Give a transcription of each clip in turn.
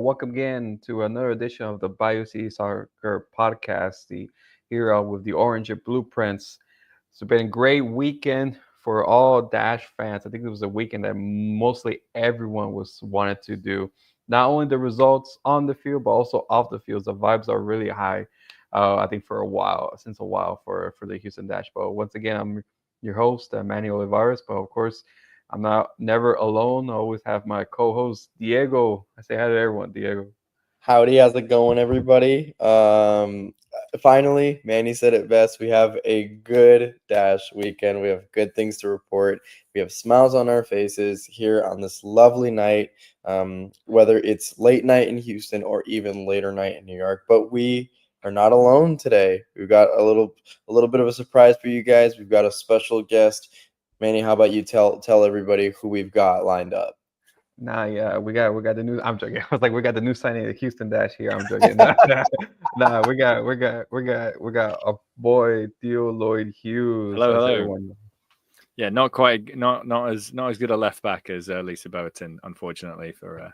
Welcome again to another edition of the BioC Soccer Podcast. Here with the Orange and Blueprints. It's been a great weekend for all Dash fans. I think it was a weekend that mostly everyone was wanted to do. Not only the results on the field, but also off the field. The vibes are really high. I think for a while, since a while for the Houston Dash. But once again, I'm your host, Manny Olivares. But of course, I'm not never alone. I always have my co-host Diego. I say hi to everyone, Diego. Howdy, how's it going, everybody? Finally, Manny said it best. We have a good Dash weekend. We have good things to report. We have smiles on our faces here on this lovely night, whether it's late night in Houston or even later night in New York. But we are not alone today. We've got a little bit of a surprise for you guys. We've got a special guest. Manny, how about you tell everybody who we've got lined up? Nah, yeah, we got the new. I'm joking. I was like, we got the new signing of Houston Dash here. I'm joking. Nah, we got a boy Theo Lloyd Hughes. Hello, As hello. everyone. Yeah, not as good a left back as Lisa Bowerton, unfortunately for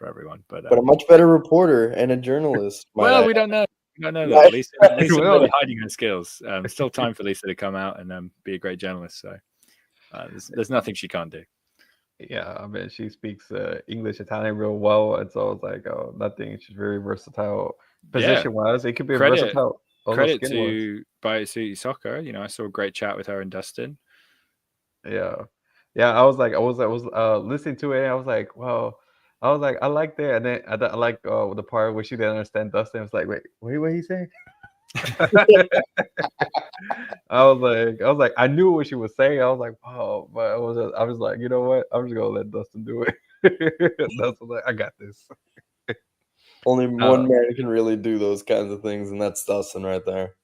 everyone. But But a much better reporter and a journalist. well, we don't know. We don't know that. Lisa Well, may be hiding her skills. Still time for Lisa to come out and be a great journalist. So there's nothing she can't do. Yeah, I mean, she speaks English, Italian real well, and so it's like, oh, nothing. She's very versatile position-wise. It could be Credit- versatile. Also Credit skill-wise. to BioCity Soccer. I saw a great chat with her and Dustin. Yeah, yeah. I was listening to it. And I was like, well, I was like, I like that, and then I like the part where she didn't understand Dustin. I was like, wait, what he saying? I was like, I knew what she was saying. I was like, wow, but I was like, you know what? I'm just gonna let Dustin do it. Dustin was like, I got this. Only one man can really do those kinds of things, and that's Dustin right there.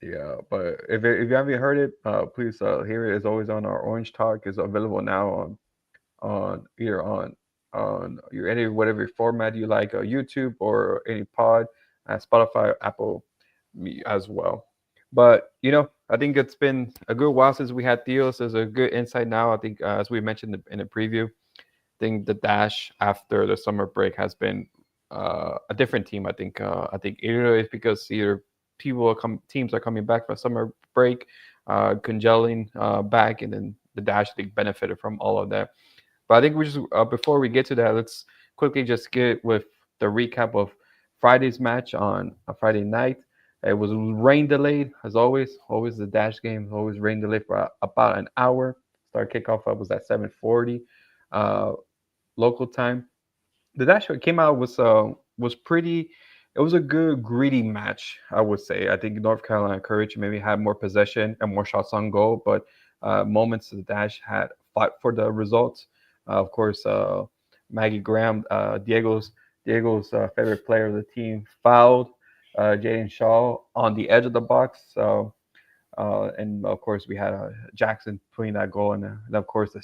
Yeah, but if you haven't heard it, please hear it. It's always on our Orange Talk. It's available now on either on your any whatever format you like, YouTube or any pod, Spotify, Apple, me as well. But I think it's been a good while since we had Theo. So there's a good insight now. I think as we mentioned in the preview, I think the Dash after the summer break has been a different team. I think either it's because either teams are coming back from summer break, congealing back, and then the Dash League benefited from all of that. But I think we just before we get to that, let's quickly just get with the recap of Friday's match on a Friday night. It was rain delayed as always. Always the Dash game, always rain delayed for about an hour. Start kickoff up was at 7:40 uh, local time. The Dash came out was pretty. It was a good greedy match, I would say. I think North Carolina Courage maybe had more possession and more shots on goal, but moments the Dash had fought for the results. Of course, Maggie Graham, Diego's favorite player of the team, fouled Jaden Shaw on the edge of the box. And of course, we had Jackson putting that goal, and of course,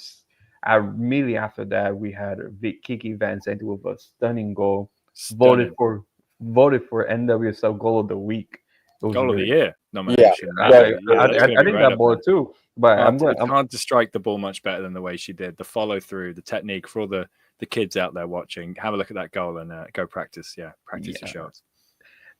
immediately after that, we had Kiki Van Zandt with a stunning goal, Stunning. voted for NWSL Goal of the Week. It was Goal of the really- year nomination. I, That's I, gonna be I think right that up ball there. too, but It's hard to strike the ball much better than the way she did. The follow through, the technique for all the kids out there watching. Have a look at that goal and go practice. Yeah, practice your shots.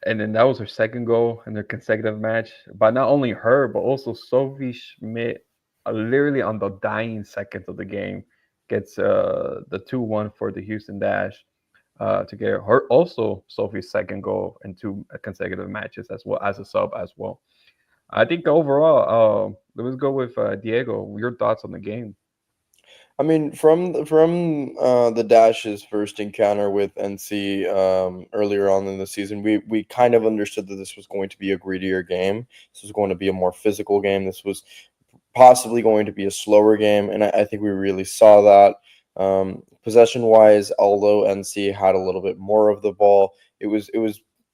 And then that was her second goal in their consecutive match. But not only her, but also Sophie Schmidt, literally on the dying seconds of the game, gets the 2-1 for the Houston Dash to get her also Sophie's second goal in two consecutive matches as well as a sub as well. I think overall, let's go with Diego. Your thoughts on the game? I mean, from the Dash's first encounter with NC earlier on in the season, we kind of understood that this was going to be a greedier game. This was going to be a more physical game. This was possibly going to be a slower game, and I think we really saw that. Possession-wise, although NC had a little bit more of the ball, it was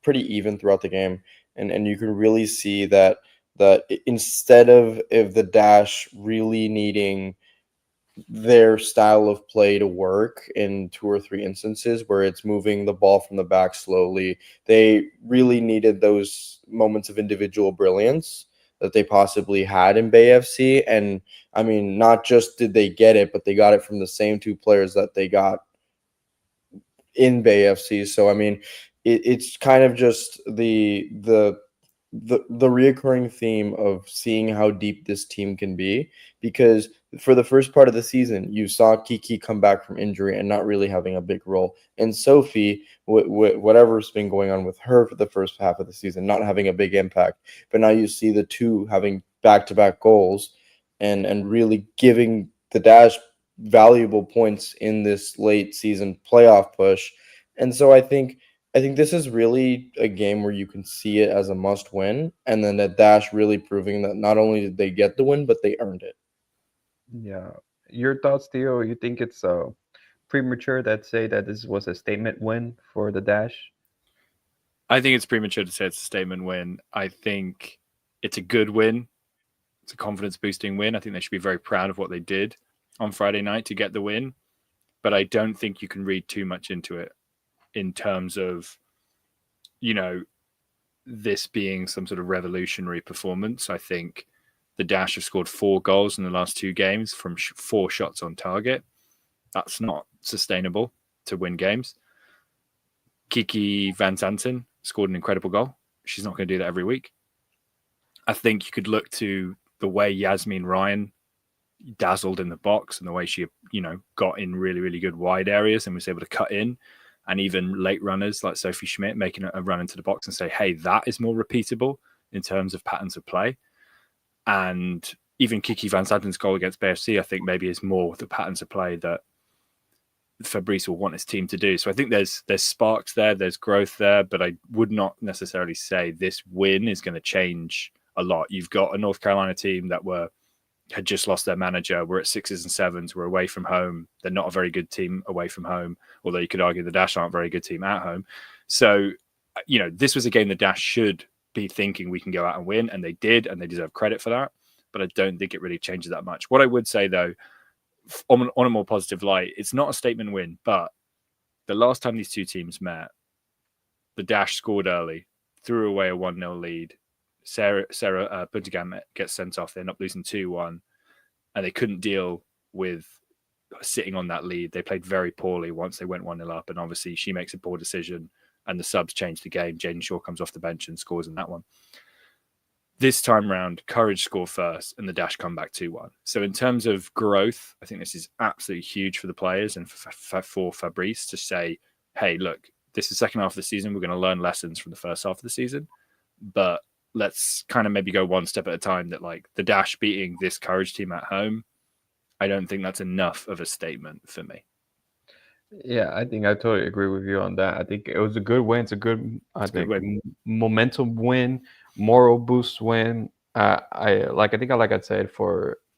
pretty even throughout the game, and you can really see that instead of if the Dash really needing their style of play to work in two or three instances where it's moving the ball from the back slowly. They really needed those moments of individual brilliance that they possibly had in Bay FC. And I mean, not just did they get it, but they got it from the same two players that they got in Bay FC. So I mean, it's kind of just the reoccurring theme of seeing how deep this team can be, because for the first part of the season you saw Kiki come back from injury and not really having a big role, and Sophie, whatever's been going on with her for the first half of the season, not having a big impact. But now you see the two having back-to-back goals and really giving the Dash valuable points in this late season playoff push. And so I think this is really a game where you can see it as a must win, and then the Dash really proving that not only did they get the win, but they earned it. Yeah. Your thoughts, Theo? You think it's premature that say that this was a statement win for the Dash? I think it's premature to say it's a statement win. I think it's a good win. It's a confidence boosting win. I think they should be very proud of what they did on Friday night to get the win. But I don't think you can read too much into it in terms of, this being some sort of revolutionary performance. I think the Dash have scored 4 goals in the last 2 games from 4 shots on target. That's not sustainable to win games. Kiki Van Zanten scored an incredible goal. She's not going to do that every week. I think you could look to the way Yasmin Ryan dazzled in the box and the way she, got in really, really good wide areas and was able to cut in. And even late runners like Sophie Schmidt making a run into the box and say, hey, that is more repeatable in terms of patterns of play. And even Kiki Van Zanten's goal against BFC, I think maybe is more the patterns of play that Fabrice will want his team to do. So I think there's sparks there, there's growth there, but I would not necessarily say this win is going to change a lot. You've got a North Carolina team that had just lost their manager. We're at 6s and 7s. We're away from home. They're not a very good team away from home, although you could argue the Dash aren't a very good team at home. So, this was a game the Dash should be thinking we can go out and win, and they did, and they deserve credit for that. But I don't think it really changes that much. What I would say, though, on a more positive light, it's not a statement win, but the last time these two teams met, the Dash scored early, threw away a 1-0 lead. Sarah Puntigam gets sent off. They end up losing 2-1, and they couldn't deal with sitting on that lead. They played very poorly once they went 1-0 up, and obviously she makes a poor decision, and the subs change the game. Jaden Shaw comes off the bench and scores in that one. This time round, Courage score first, and the Dash come back 2-1. So in terms of growth, I think this is absolutely huge for the players and for Fabrice to say, hey, look, this is the second half of the season. We're going to learn lessons from the first half of the season, but let's kind of maybe go one step at a time. That like the Dash beating this Courage team at home, I don't think that's enough of a statement for me. Yeah, I think I totally agree with you on that. I think it was a good win. It's a good, momentum win, moral boost win. I think like I said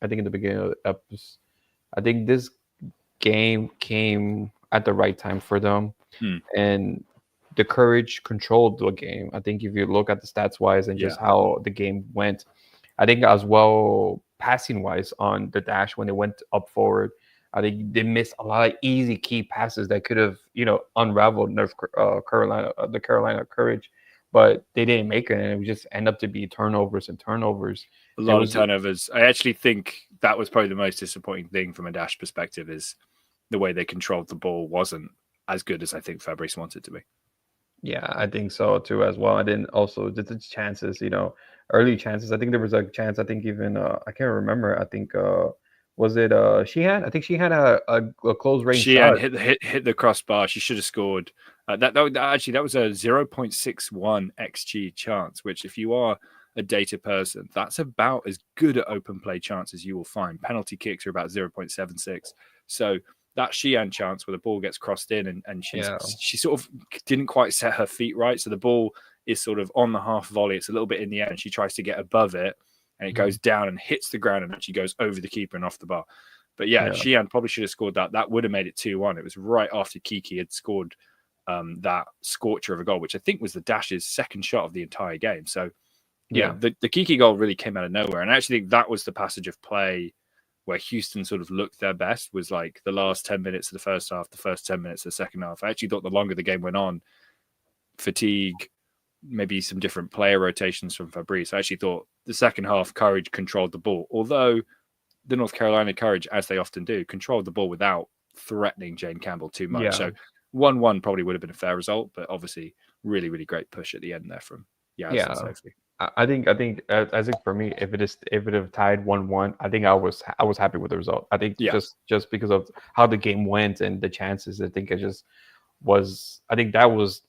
I think in the beginning of the episode, I think this game came at the right time for them, and the Courage controlled the game. I think if you look at the stats wise and just how the game went, I think as well passing wise on the Dash when they went up forward, I think they missed a lot of easy key passes that could have unraveled the Carolina Courage, but they didn't make it, and it would just end up to be turnovers and turnovers. A lot of turnovers. I actually think that was probably the most disappointing thing from a Dash perspective is the way they controlled the ball wasn't as good as I think Fabrice wanted it to be. Yeah, I think so too as well. And then also the chances, early chances. I think there was a chance. I think even I can't remember. I think was it Sheehan? I think she had a close range shot. Sheehan hit the crossbar. She should have scored. That was a 0.61 xG chance, which if you are a data person, that's about as good at open play chance as you will find. Penalty kicks are about 0.76. So that Sheehan chance where the ball gets crossed in and she sort of didn't quite set her feet right. So the ball is sort of on the half volley. It's a little bit in the air and she tries to get above it and it goes down and hits the ground and actually goes over the keeper and off the bar. But Sheehan probably should have scored that. That would have made it 2-1. It was right after Kiki had scored that scorcher of a goal, which I think was the Dash's second shot of the entire game. So the Kiki goal really came out of nowhere. And I actually think that was the passage of play where Houston sort of looked their best, was like the last 10 minutes of the first half, the first 10 minutes of the second half. I actually thought the longer the game went on, fatigue, maybe some different player rotations from Fabrice, I actually thought the second half Courage controlled the ball. Although the North Carolina Courage, as they often do, controlled the ball without threatening Jane Campbell too much. So 1-1 probably would have been a fair result, but obviously really, really great push at the end there from Yaz and Yeah, Sophie. I think for me, if it have tied 1-1, I think I was happy with the result. I think Yeah. just because of how the game went and the chances, I think it just was. I think that was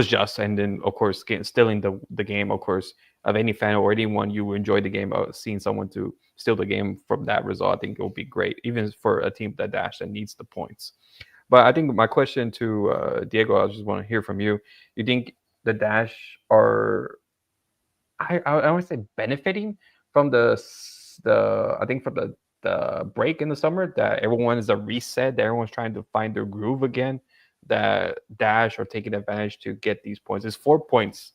just. And then of course, stealing the game, of course, of any fan or anyone you enjoy the game, seeing someone to steal the game from that result, I think it will be great, even for a team that Dash that needs the points. But I think my question to Diego, I just want to hear from you. You think the Dash are I would say benefiting from the I think from the break in the summer, that everyone is a reset, that everyone's trying to find their groove again, that Dash are taking advantage to get these points. It's 4 points.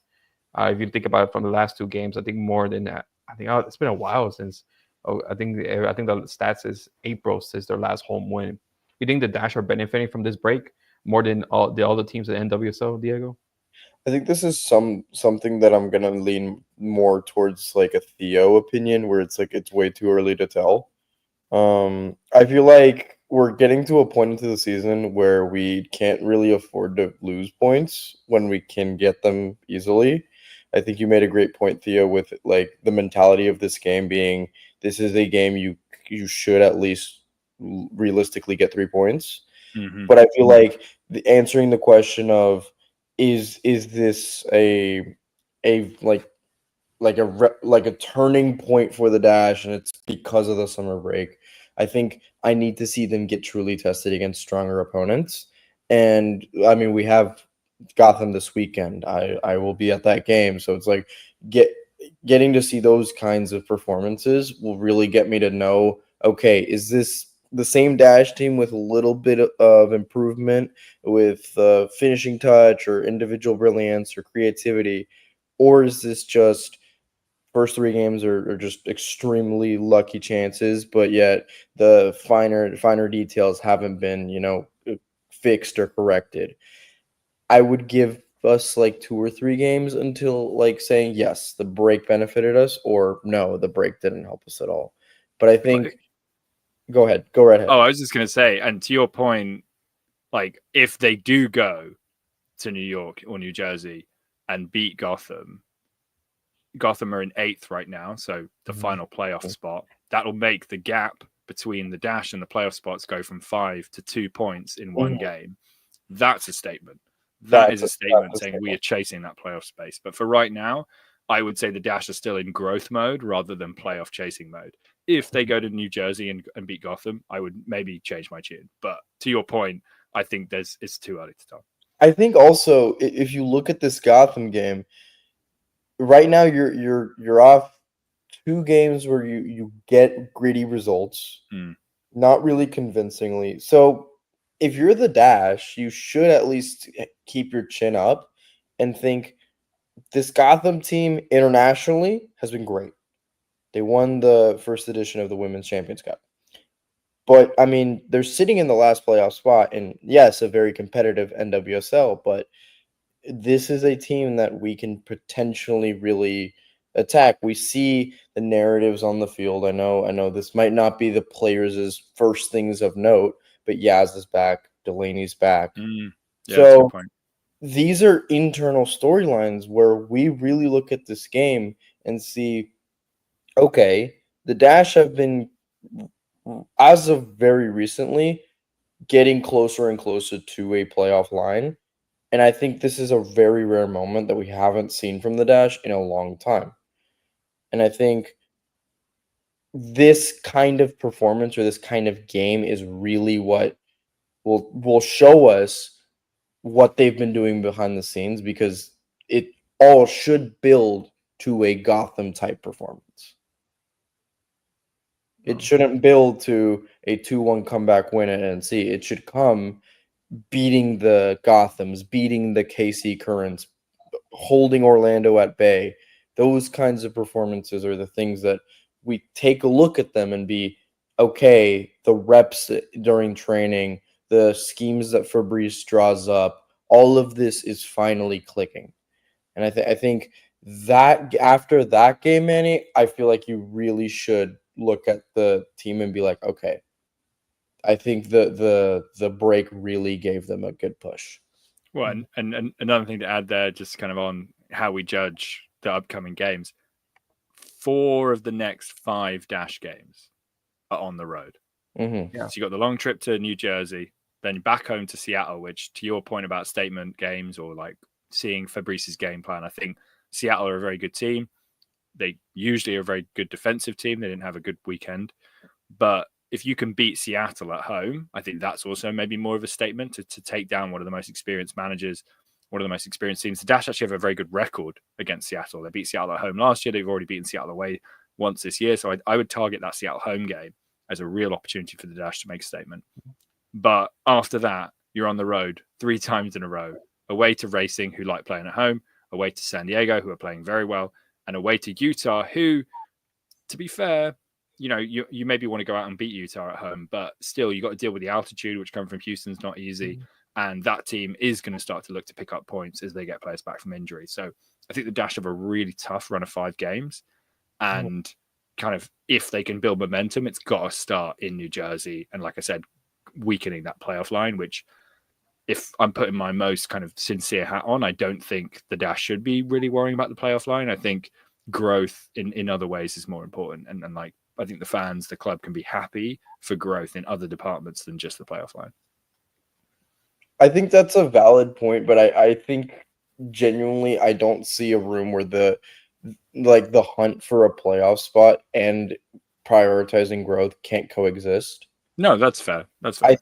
If you think about it from the last two games, I think more than that. I think it's been a while since. Oh, I think the stats is April since their last home win. You think the Dash are benefiting from this break more than all the teams at NWSL, Diego? I think this is something that I'm gonna lean more towards like a Theo opinion, where it's like it's way too early to tell. I feel like we're getting to a point into the season where we can't really afford to lose points when we can get them easily. I think you made a great point, Theo, with like the mentality of this game being this is a game you should at least realistically get 3 points. Mm-hmm. But I feel like answering the question of is this a like a turning point for the Dash, and it's because of the summer break. I think I need to see them get truly tested against stronger opponents. And I mean, we have Gotham this weekend. I will be at that game, so it's like get getting to see those kinds of performances will really get me to know, okay, is this the same Dash team with a little bit of improvement with finishing touch or individual brilliance or creativity, or is this just first three games are just extremely lucky chances, but yet the finer details haven't been, fixed or corrected. I would give us like 2 or 3 games until like saying yes, the break benefited us, or no, the break didn't help us at all. But I If I, think go ahead, go right ahead. I was just going to say, and to your point, like if they do go to New York or New Jersey and beat Gotham, Gotham are in 8th right now, so the final playoff spot. That'll make the gap between the Dash and the playoff spots go from 5 to 2 points in one game. That's a statement. That is a statement saying we are chasing that playoff space. But for right now, I would say the Dash are still in growth mode rather than playoff chasing mode. If they go to New Jersey and beat Gotham, I would maybe change my tune. But to your point, I think it's too early to tell. I think also if you look at this Gotham game, right now you're off 2 games where you get gritty results, not really convincingly. So if you're the Dash, you should at least keep your chin up and think this Gotham team internationally has been great. They won the first edition of the Women's Champions Cup. But I mean, they're sitting in the last playoff spot, and yes, a very competitive NWSL, but this is a team that we can potentially really attack. We see the narratives on the field. I know this might not be the players' first things of note, but Yaz is back, Delaney's back. Yeah, that's a So good point. these are internal storylines where we really look at this game and see, okay, the Dash have been, as of very recently, getting closer and closer to a playoff line. And I think this is a very rare moment that we haven't seen from the Dash in a long time. And I think this kind of performance or this kind of game is really what will show us what they've been doing behind the scenes, because it all should build to a Gotham type performance. It shouldn't build to a 2-1 comeback win at NC. It should come beating the Gothams, beating the KC Currents, holding Orlando at bay. Those kinds of performances are the things that we take a look at them and be, okay, the reps during training, the schemes that Fabrice draws up, all of this is finally clicking. And I think that after that game, Manny, I feel like you really should look at the team and be like, okay, I think the break really gave them a good push. Well, and another thing to add there, just kind of on how we judge the upcoming games. 4 of the next 5 Dash games are on the road. Mm-hmm. Yeah. So you got the long trip to New Jersey, then back home to Seattle, which, to your point about statement games or like seeing Fabrice's game plan, I think Seattle are a very good team. They usually are a very good defensive team. They didn't have a good weekend. But if you can beat Seattle at home, I think that's also maybe more of a statement to take down one of the most experienced managers, one of the most experienced teams. The Dash actually have a very good record against Seattle. They beat Seattle at home last year. They've already beaten Seattle away once this year. So I would target that Seattle home game as a real opportunity for the Dash to make a statement. But after that, you're on the road 3 times in a row, away to Racing, who like playing at home, away to San Diego, who are playing very well, and away to Utah, who, to be fair, you maybe want to go out and beat Utah at home, but still you got to deal with the altitude, which coming from Houston's not easy. And that team is going to start to look to pick up points as they get players back from injury. So I think the Dash have a really tough run of 5 games. And kind of, if they can build momentum, it's got to start in New Jersey. And like I said, weakening that playoff line, which, if I'm putting my most kind of sincere hat on, I don't think the Dash should be really worrying about the playoff line. I think growth in other ways is more important. And like, I think the fans, the club can be happy for growth in other departments than just the playoff line. I think that's a valid point, but I think genuinely I don't see a room where the hunt for a playoff spot and prioritizing growth can't coexist. No, that's fair. That's fair.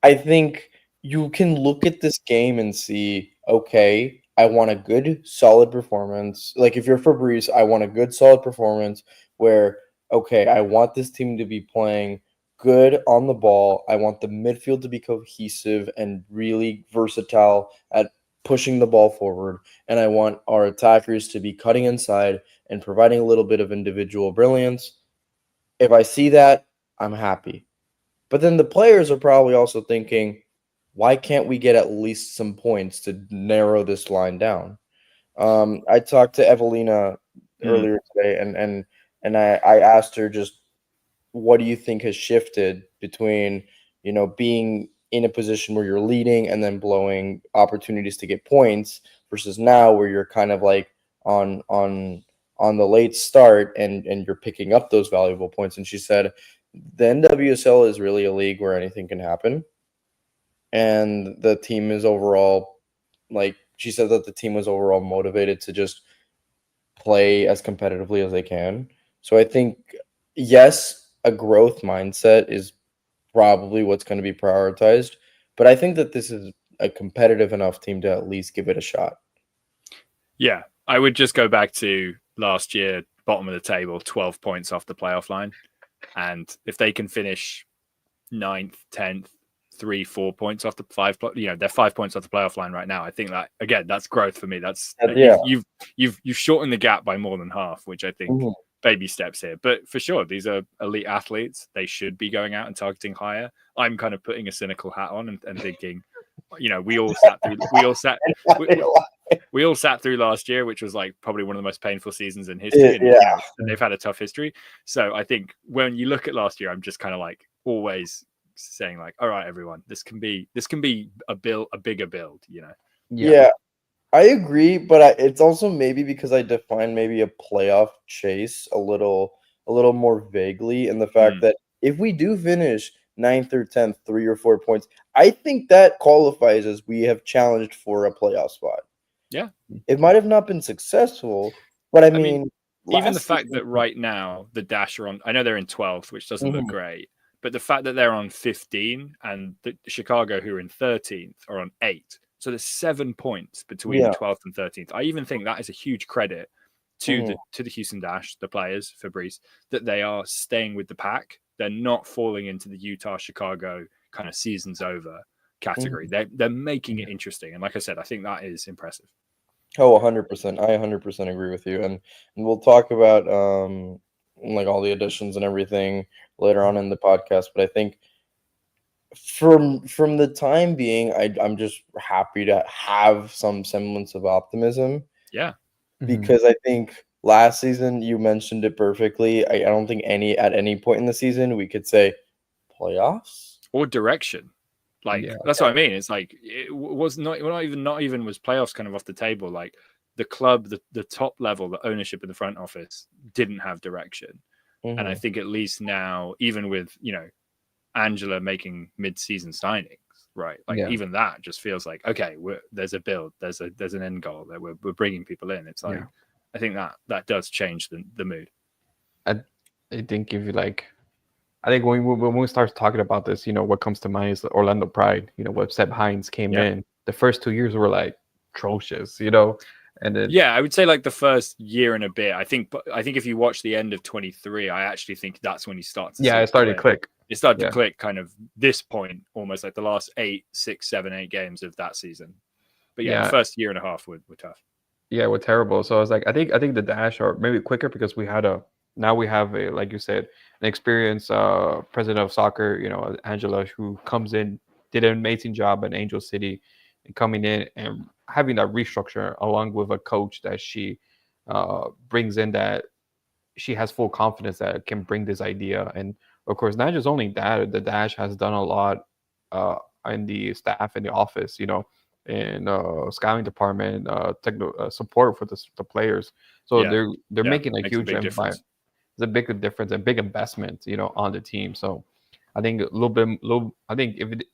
I think you can look at this game and see, okay, I want a good solid performance. Like if you're Fabrice, I want a good solid performance where, okay, I want this team to be playing good on the ball. I want the midfield to be cohesive and really versatile at pushing the ball forward. And I want our attackers to be cutting inside and providing a little bit of individual brilliance. If I see that, I'm happy. But then the players are probably also thinking, why can't we get at least some points to narrow this line down? I talked to Evelina earlier today, and I asked her just, what do you think has shifted between, being in a position where you're leading and then blowing opportunities to get points versus now where you're kind of like on the late start and you're picking up those valuable points. And she said the NWSL is really a league where anything can happen. And the team is overall, like she said, that the team was overall motivated to just play as competitively as they can. So I think, yes, a growth mindset is probably what's going to be prioritized. But I think that this is a competitive enough team to at least give it a shot. Yeah, I would just go back to last year, bottom of the table, 12 points off the playoff line. And if they can finish 9th, 10th, 3-4 points off the 5, they're 5 points off the playoff line right now. I think that, again, that's growth for me. That's you've shortened the gap by more than half, which I think baby steps here. But for sure, these are elite athletes. They should be going out and targeting higher. I'm kind of putting a cynical hat on and thinking, we all sat through last year, which was like probably one of the most painful seasons in history. And they've had a tough history. So I think when you look at last year, I'm just kind of like always saying like, all right, everyone, this can be a bigger build, Yeah, I agree, but it's also maybe because I define maybe a playoff chase a little more vaguely, in the fact that if we do finish 9th or 10th, 3 or 4 points, I think that qualifies as we have challenged for a playoff spot. Yeah, it might have not been successful, but I mean even the fact that right now the Dash are on, I know they're in 12th, which doesn't look great, but the fact that they're on 15 and the Chicago, who are in 13th, are on 8. So there's 7 points between 12th and 13th. I even think that is a huge credit to the Houston Dash, the players, Fabrice, that they are staying with the pack. They're not falling into the Utah, Chicago kind of season's over category. They're making it interesting. And like I said, I think that is impressive. Oh, 100%. I 100% agree with you. And we'll talk about like all the additions and everything later on in the podcast. But I think from the time being, I'm just happy to have some semblance of optimism. Yeah. Because I think last season, you mentioned it perfectly. I don't think at any point in the season we could say playoffs. or direction. Like Yeah, that's what I mean. It's like it was not even was playoffs kind of off the table. Like the club, the top level, the ownership in the front office didn't have direction. And I Hmm. think at least now, even with Angela making mid-season signings, right? Like yeah, even that just feels like okay, there's a build, there's an end goal that we're bringing people in. It's yeah. like I think that does change the mood. I, I think if you like, I think when we start talking about this, what comes to mind is Orlando Pride. When Seb Hines came Yeah. in, the first 2 years were like atrocious. And then Yeah, I would say like the first year and a bit. I think if you watch the end of 23, I actually think that's when you start to yeah, see it it started to click. click. It started to Yeah, click kind of this point, almost like the last 8, 6, 7, 8 games of that season. But yeah, the yeah, first year and a half were tough. yeah, we're terrible. So I was like, I think the dash are maybe quicker because now we have a, like you said, an experienced president of soccer, Angela, who comes in, did an amazing job at Angel City, and coming in and having that restructure along with a coach that she brings in, that she has full confidence that can bring this idea. And of course, not just only that, the dash has done a lot uh in the staff in the office, in scouting department, technical support for the players. So Yeah. they're Yeah. making a Makes a huge big impact. difference. It's a big difference and big investment, on the team. So I think a little. I think if it,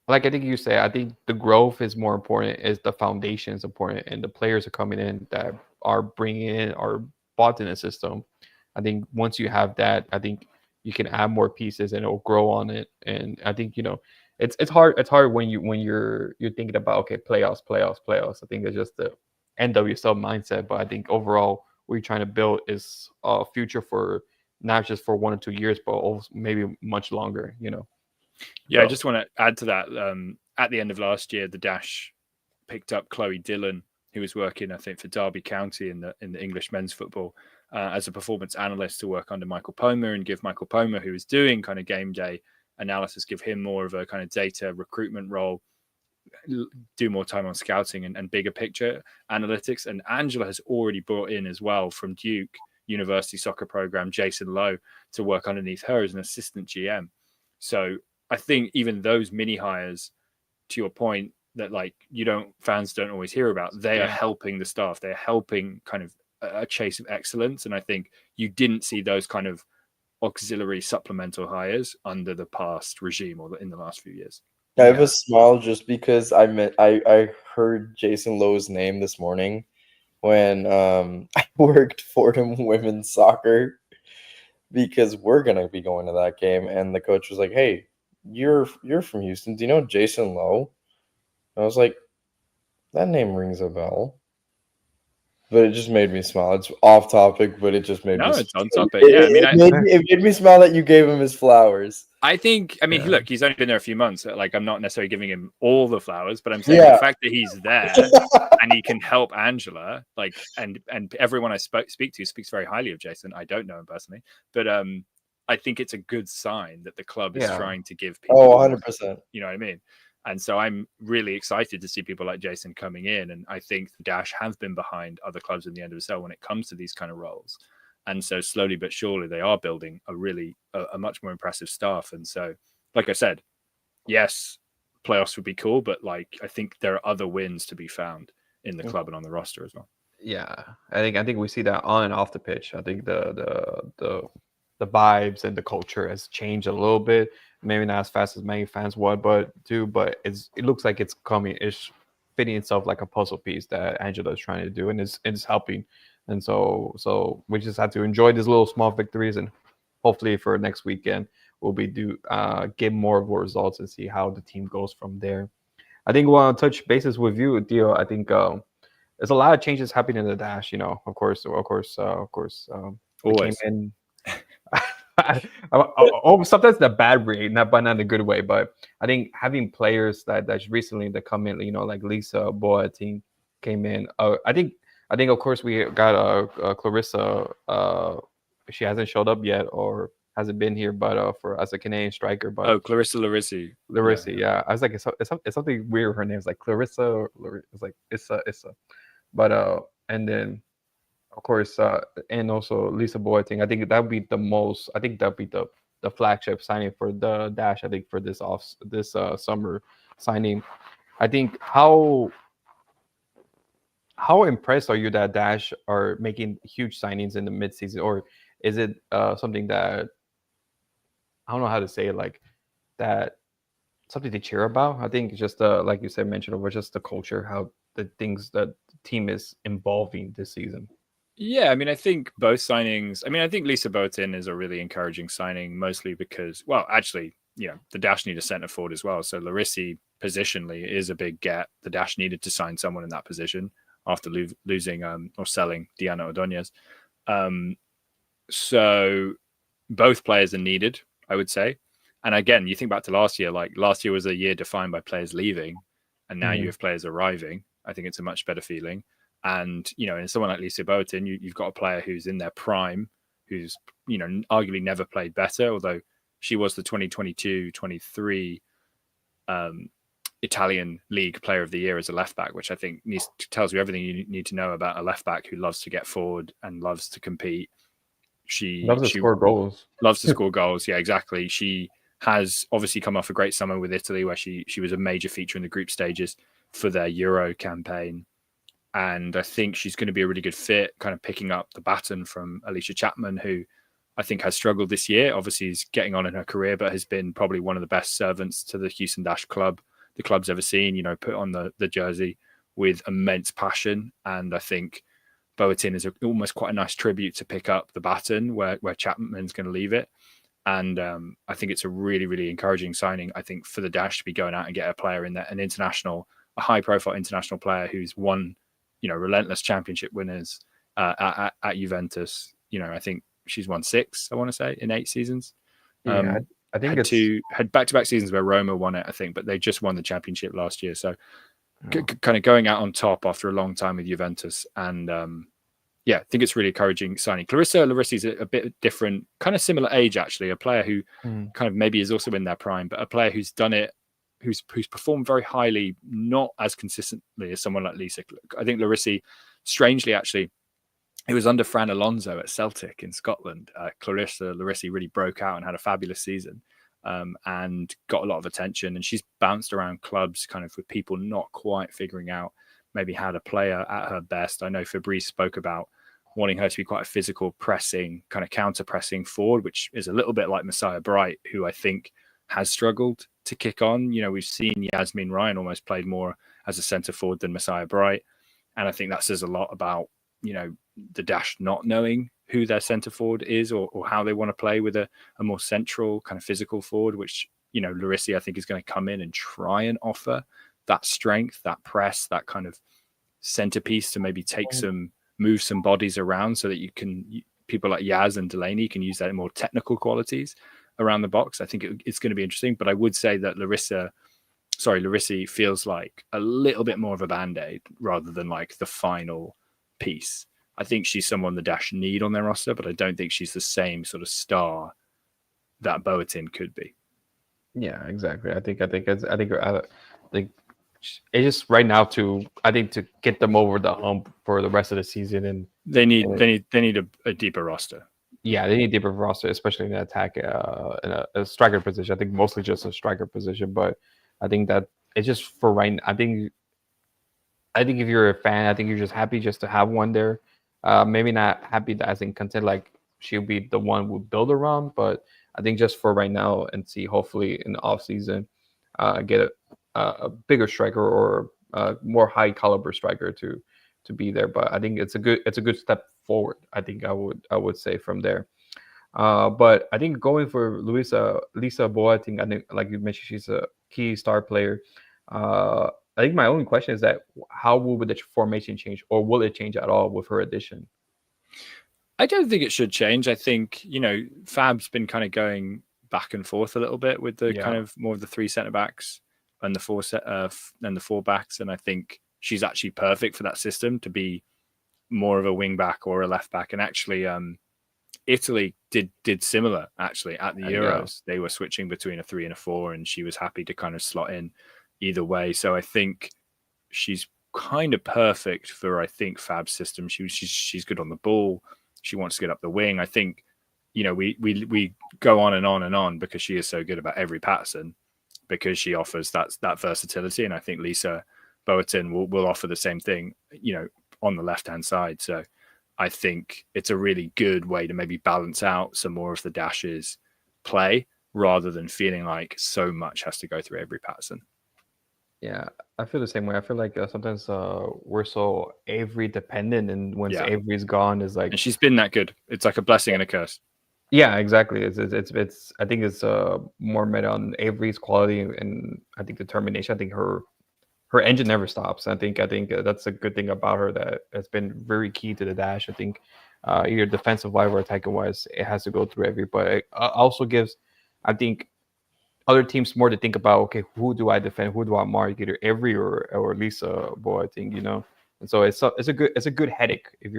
like I think you say, I think the growth is more important. Is the foundation is important, and the players are coming in that are bringing in or bought in the system. I think once you have that, I think you can add more pieces and it'll grow on it. And I think it's hard. It's hard when you're thinking about, okay, playoffs, playoffs, playoffs. I think it's just the NWSL mindset, but I think overall what you're trying to build is a future for not just for 1 or 2 years, but also maybe much longer. Yeah, I So just want to add to that. At the end of last year, the Dash picked up Chloe Dillon, who was working, I think, for Derby County in the English men's football as a performance analyst to work under Michael Pomer and give Michael Pomer, who was doing kind of game day analysis, give him more of a kind of data recruitment role, do more time on scouting and bigger picture analytics. And Angela has already brought in as well from Duke University soccer program Jason Lowe to work underneath her as an assistant GM. So I think even those mini hires, to your point, that like fans don't always hear about, they are yeah. helping the staff. They're helping kind of a chase of excellence. And I think you didn't see those kind of auxiliary supplemental hires under the past regime or in the last few years. I have a Yeah. smile just because I heard Jason Lowe's name this morning when I worked Fordham women's soccer, because we're gonna be going to that game, and the coach was like, "Hey, you're from Houston. Do you know Jason Lowe?" And I was like, "That name rings a bell." But it just made me smile. It's off topic, but it just made me No, smile. it's on topic. Yeah, I mean, It made me smile that you gave him his flowers. I think, I mean, Yeah. look, he's only been there a few months. Like, I'm not necessarily giving him all the flowers, but I'm saying the Yeah. fact that he's there and he can help Angela, like, and everyone I speak to speaks very highly of Jason. I don't know him personally, but I think it's a good sign that the club is Yeah. trying to give Oh, people more. 100%. You know what I mean? And so I'm really excited to see people like Jason coming in, and I think the Dash have been behind other clubs in the NWSL when it comes to these kind of roles. And so slowly but surely they are building a much more impressive staff. And so, like I said, yes, playoffs would be cool, but like I think there are other wins to be found in the club and on the roster as well. Yeah, I think we see that on and off the pitch. I think the vibes and the culture has changed a little bit. Maybe not as fast as many fans would, but it looks like it's coming. It's fitting itself like a puzzle piece that Angela is trying to do, and it's helping. And so we just have to enjoy these little small victories, and hopefully for next weekend we'll be get more of the results and see how the team goes from there. I think we want to touch bases with you, Dio. I think there's a lot of changes happening in the dash. Of course, we came Always. in. Sometimes the bad way, not in a good way, but I think having players that's recently that come in, like Lisa Boateng came in. I think of course we got Clarissa. She hasn't showed up yet or hasn't been here, but for as a Canadian striker, but Oh, Clarissa Larissi. Larissa, yeah. I was like, it's something weird. Her name's like Clarissa. It's like Issa. But and then of course, and also Lisa Boateng. I think that'd be the most. I think that'd be the the flagship signing for the Dash. I think for this summer signing. I think how impressed are you that Dash are making huge signings in the midseason, or is it something that I don't know how to say it, like that something to cheer about? I think just like you said, mentioned over just the culture, how the things that the team is involving this season. Yeah, I mean, I think both signings. I mean, I think Lisa Boatin is a really encouraging signing, mostly because, well, actually, the Dash need a centre forward as well. So Larissi positionally is a big get. The Dash needed to sign someone in that position after losing or selling Diana Ordonez. So both players are needed, I would say. And again, you think back to last year, like last year was a year defined by players leaving, and now you have players arriving. I think it's a much better feeling. And, in someone like Lisa Boatin, you've got a player who's in their prime, who's, arguably never played better, although she was the 2022-23 Italian League Player of the Year as a left back, which I think tells you everything you need to know about a left back who loves to get forward and loves to compete. She loves to score goals. Loves to score goals. Yeah, exactly. She has obviously come off a great summer with Italy, where she was a major feature in the group stages for their Euro campaign. And I think she's going to be a really good fit, kind of picking up the baton from Alicia Chapman, who I think has struggled this year. Obviously, is getting on in her career, but has been probably one of the best servants to the Houston Dash club the club's ever seen. Put on the jersey with immense passion. And I think Boatin is almost quite a nice tribute to pick up the baton where Chapman's going to leave it. And I think it's a really, really encouraging signing, I think, for the Dash to be going out and get a player in there, a high-profile international player who's won, relentless championship winners at Juventus. I think she's won 6, I want to say, in 8 seasons. Yeah, I think had back-to-back seasons where Roma won it, I think, but they just won the championship last year. So kind of going out on top after a long time with Juventus. And I think it's really encouraging signing. Clarissa Larissi is a bit different, kind of similar age, actually, a player who kind of maybe is also in their prime, but a player who's done it, who's performed very highly, not as consistently as someone like Lisa. I think Larissi, strangely, actually, it was under Fran Alonso at Celtic in Scotland. Clarissa Larissi really broke out and had a fabulous season and got a lot of attention. And she's bounced around clubs kind of with people not quite figuring out maybe how to play her at her best. I know Fabrice spoke about wanting her to be quite a physical, pressing, kind of counter-pressing forward, which is a little bit like Messiah Bright, who I think has struggled to kick on. We've seen Yasmin Ryan almost played more as a centre forward than Messiah Bright. And I think that says a lot about, the Dash not knowing who their centre forward is or how they want to play with a more central kind of physical forward, which, Larissi, I think, is going to come in and try and offer that strength, that press, that kind of centerpiece to maybe move some bodies around so that people like Yaz and Delaney can use their more technical qualities around the box. I think it's going to be interesting, but I would say that Larissi feels like a little bit more of a band-aid rather than like the final piece. I think she's someone the Dash need on their roster, but I don't think she's the same sort of star that Boatin could be. Yeah, exactly. I think it's just right now to get them over the hump for the rest of the season, and they need a deeper roster. Yeah, they need a deeper roster, especially in the attack, in a striker position. I think mostly just a striker position, but I think that it's just for right now. I think if you're a fan, I think you're just happy just to have one there. Maybe not happy that as in content like she'll be the one we'll build around, but I think just for right now and see hopefully in the off season, get a bigger striker or a more high caliber striker to be there. But I think it's a good step forward. I think I would say from there. But I think going for Lisa Boateng, I think like you mentioned, she's a key star player. I think my only question is that how will the formation change, or will it change at all with her addition? I don't think it should change. I think, Fab's been kind of going back and forth a little bit with the kind of more of the 3 centre backs and the 4 backs. And I think she's actually perfect for that system to be more of a wing back or a left back. And actually, Italy did similar actually at the Euros. They were switching between a 3 and a 4, and she was happy to kind of slot in either way. So I think she's kind of perfect for, Fab's system. She's good on the ball. She wants to get up the wing. I think, we go on and on and on because she is so good about every pattern, because she offers that versatility. And I think Lisa Boateng will offer the same thing, on the left-hand side. So I think it's a really good way to maybe balance out some more of the Dash's play rather than feeling like so much has to go through every pattern. Yeah, I feel the same way. I feel like sometimes we're so Avery dependent, and once Yeah. Avery's gone, is like, And she's been that good. It's like a blessing and a curse. yeah, exactly. It's I think it's more met on Avery's quality and I think determination. I think her engine never stops. I think that's a good thing about her that has been very key to the Dash. I think either defensive wise or attacking wise, it has to go through Avery, but it also gives, I think, other teams more to think about. Okay, who do I defend? Who do I mark? Either Avery or Lisa Boy. I think and so it's a good headache if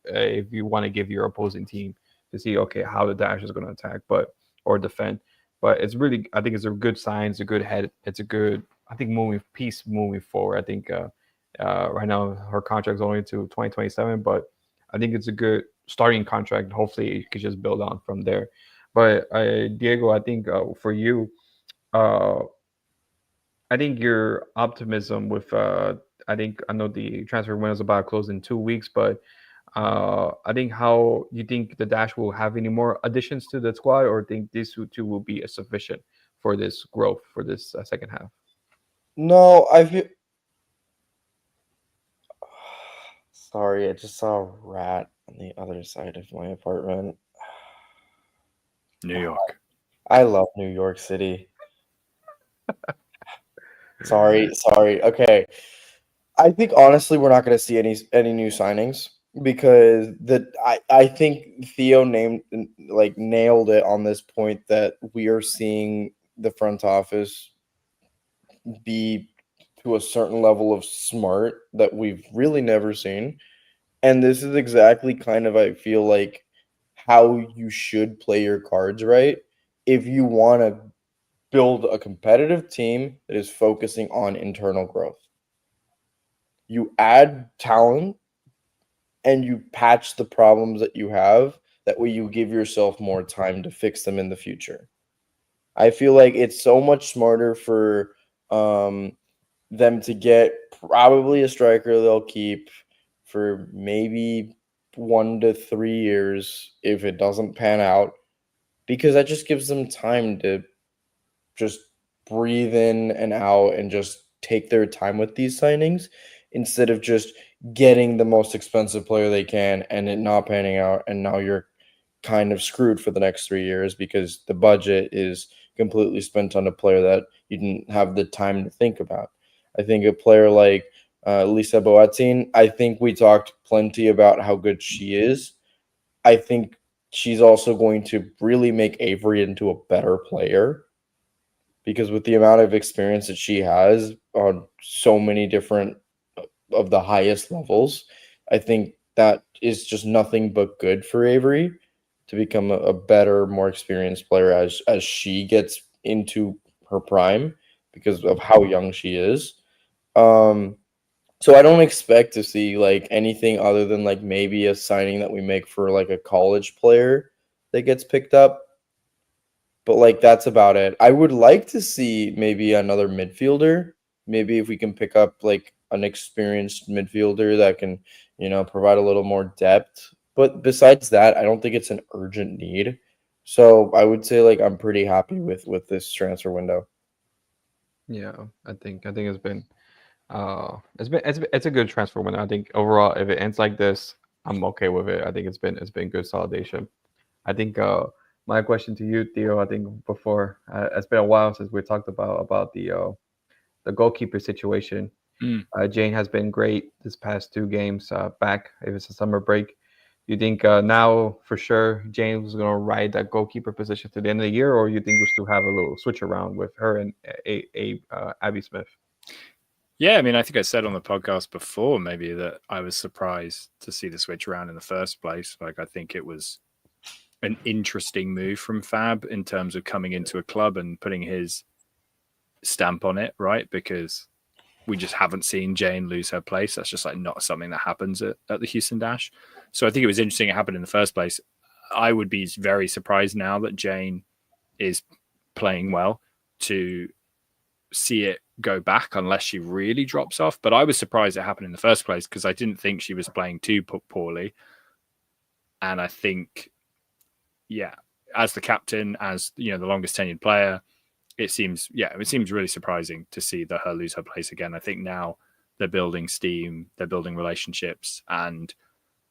if you want to give your opposing team to see, okay, how the Dash is going to attack, or defend. But it's really, I think it's a good sign. It's a good head. It's a good, I think, moving forward. I think right now her contract's only to 2027, but I think it's a good starting contract. Hopefully, you could just build on from there. But Diego, I think for you, uh, I think your optimism with I know the transfer window is about to close in 2 weeks, but I think, how you think the Dash will have any more additions to the squad, or think these two will be sufficient for this growth for this second half? No, I feel. Sorry, I just saw a rat on the other side of my apartment. New York. I love New York City. Sorry. Okay. I think honestly we're not going to see any new signings because I think Theo nailed it on this point that we are seeing the front office be to a certain level of smart that we've really never seen. And this is exactly kind of, I feel like, how you should play your cards right if you want to build a competitive team that is focusing on internal growth. You add talent and you patch the problems that you have. That way, you give yourself more time to fix them in the future. I feel like it's so much smarter for them to get probably a striker they'll keep for maybe 1 to 3 years if it doesn't pan out, because that just gives them time to just breathe in and out and just take their time with these signings instead of just getting the most expensive player they can and it not panning out, and now you're kind of screwed for the next 3 years because the budget is completely spent on a player that you didn't have the time to think about. I think a player like Lisa Boateng, I think we talked plenty about how good she is. I think she's also going to really make Avery into a better player because with the amount of experience that she has on so many different of the highest levels, I think that is just nothing but good for Avery to become a better, more experienced player as she gets into her prime because of how young she is. Um, so I don't expect to see like anything other than like maybe a signing that we make for like a college player that gets picked up. But like that's about it. I would like to see maybe another midfielder. Maybe if we can pick up like an experienced midfielder that can, provide a little more depth. But besides that, I don't think it's an urgent need. So I would say like I'm pretty happy with this transfer window. Yeah, I think it's a good transfer window. I think overall, if it ends like this, I'm okay with it. I think it's been good solidation. I think my question to you, Theo, I think before it's been a while since we talked about the goalkeeper situation. Mm. Jane has been great this past two games back. If it's a summer break, you think now for sure Jane is going to ride that goalkeeper position to the end of the year, or you think we still have a little switch around with her and Abby Smith? Yeah, I mean, I think I said on the podcast before maybe that I was surprised to see the switch around in the first place. Like, I think it was an interesting move from Fab in terms of coming into a club and putting his stamp on it, right? Because we just haven't seen Jane lose her place. That's just like not something that happens at the Houston Dash. So I think it was interesting it happened in the first place. I would be very surprised now that Jane is playing well to see it go back unless she really drops off. But I was surprised it happened in the first place because I didn't think she was playing too poorly. And I think, yeah, as the captain, as the longest tenured player, it seems really surprising to see that her lose her place again. I think now they're building steam, they're building relationships, and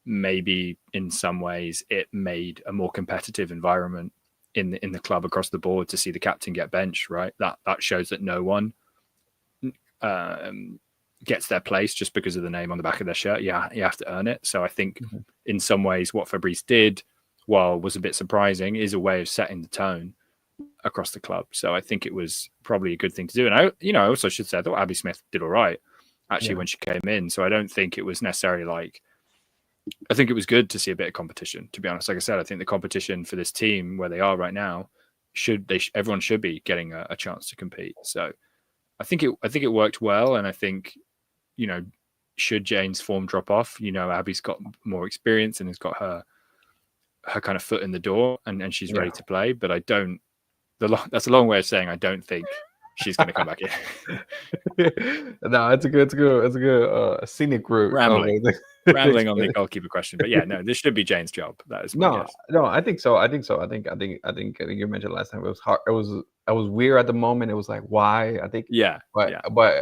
maybe in some ways it made a more competitive environment in the club across the board to see the captain get benched, right? That shows that no one gets their place just because of the name on the back of their shirt. Yeah, you have to earn it. So I think in some ways what Fabrice did, while was a bit surprising, is a way of setting the tone across the club. So I think it was probably a good thing to do. And I also should say I thought Abby Smith did all right actually when she came in. So I don't think it was necessarily like, I think it was good to see a bit of competition, to be honest. Like I said, I think the competition for this team where they are right now everyone should be getting a chance to compete. So I think it worked well. And I think, should Jane's form drop off, Abby's got more experience and has got her kind of foot in the door and she's ready to play. But I don't, that's a long way of saying I don't think she's going to come back in. No, it's a good scenic route. Rambling on the goalkeeper question, but yeah, no, this should be Jane's job. That is my guess. No, I think so. I think you mentioned last time it was hard. It was weird at the moment. It was like, why? I think but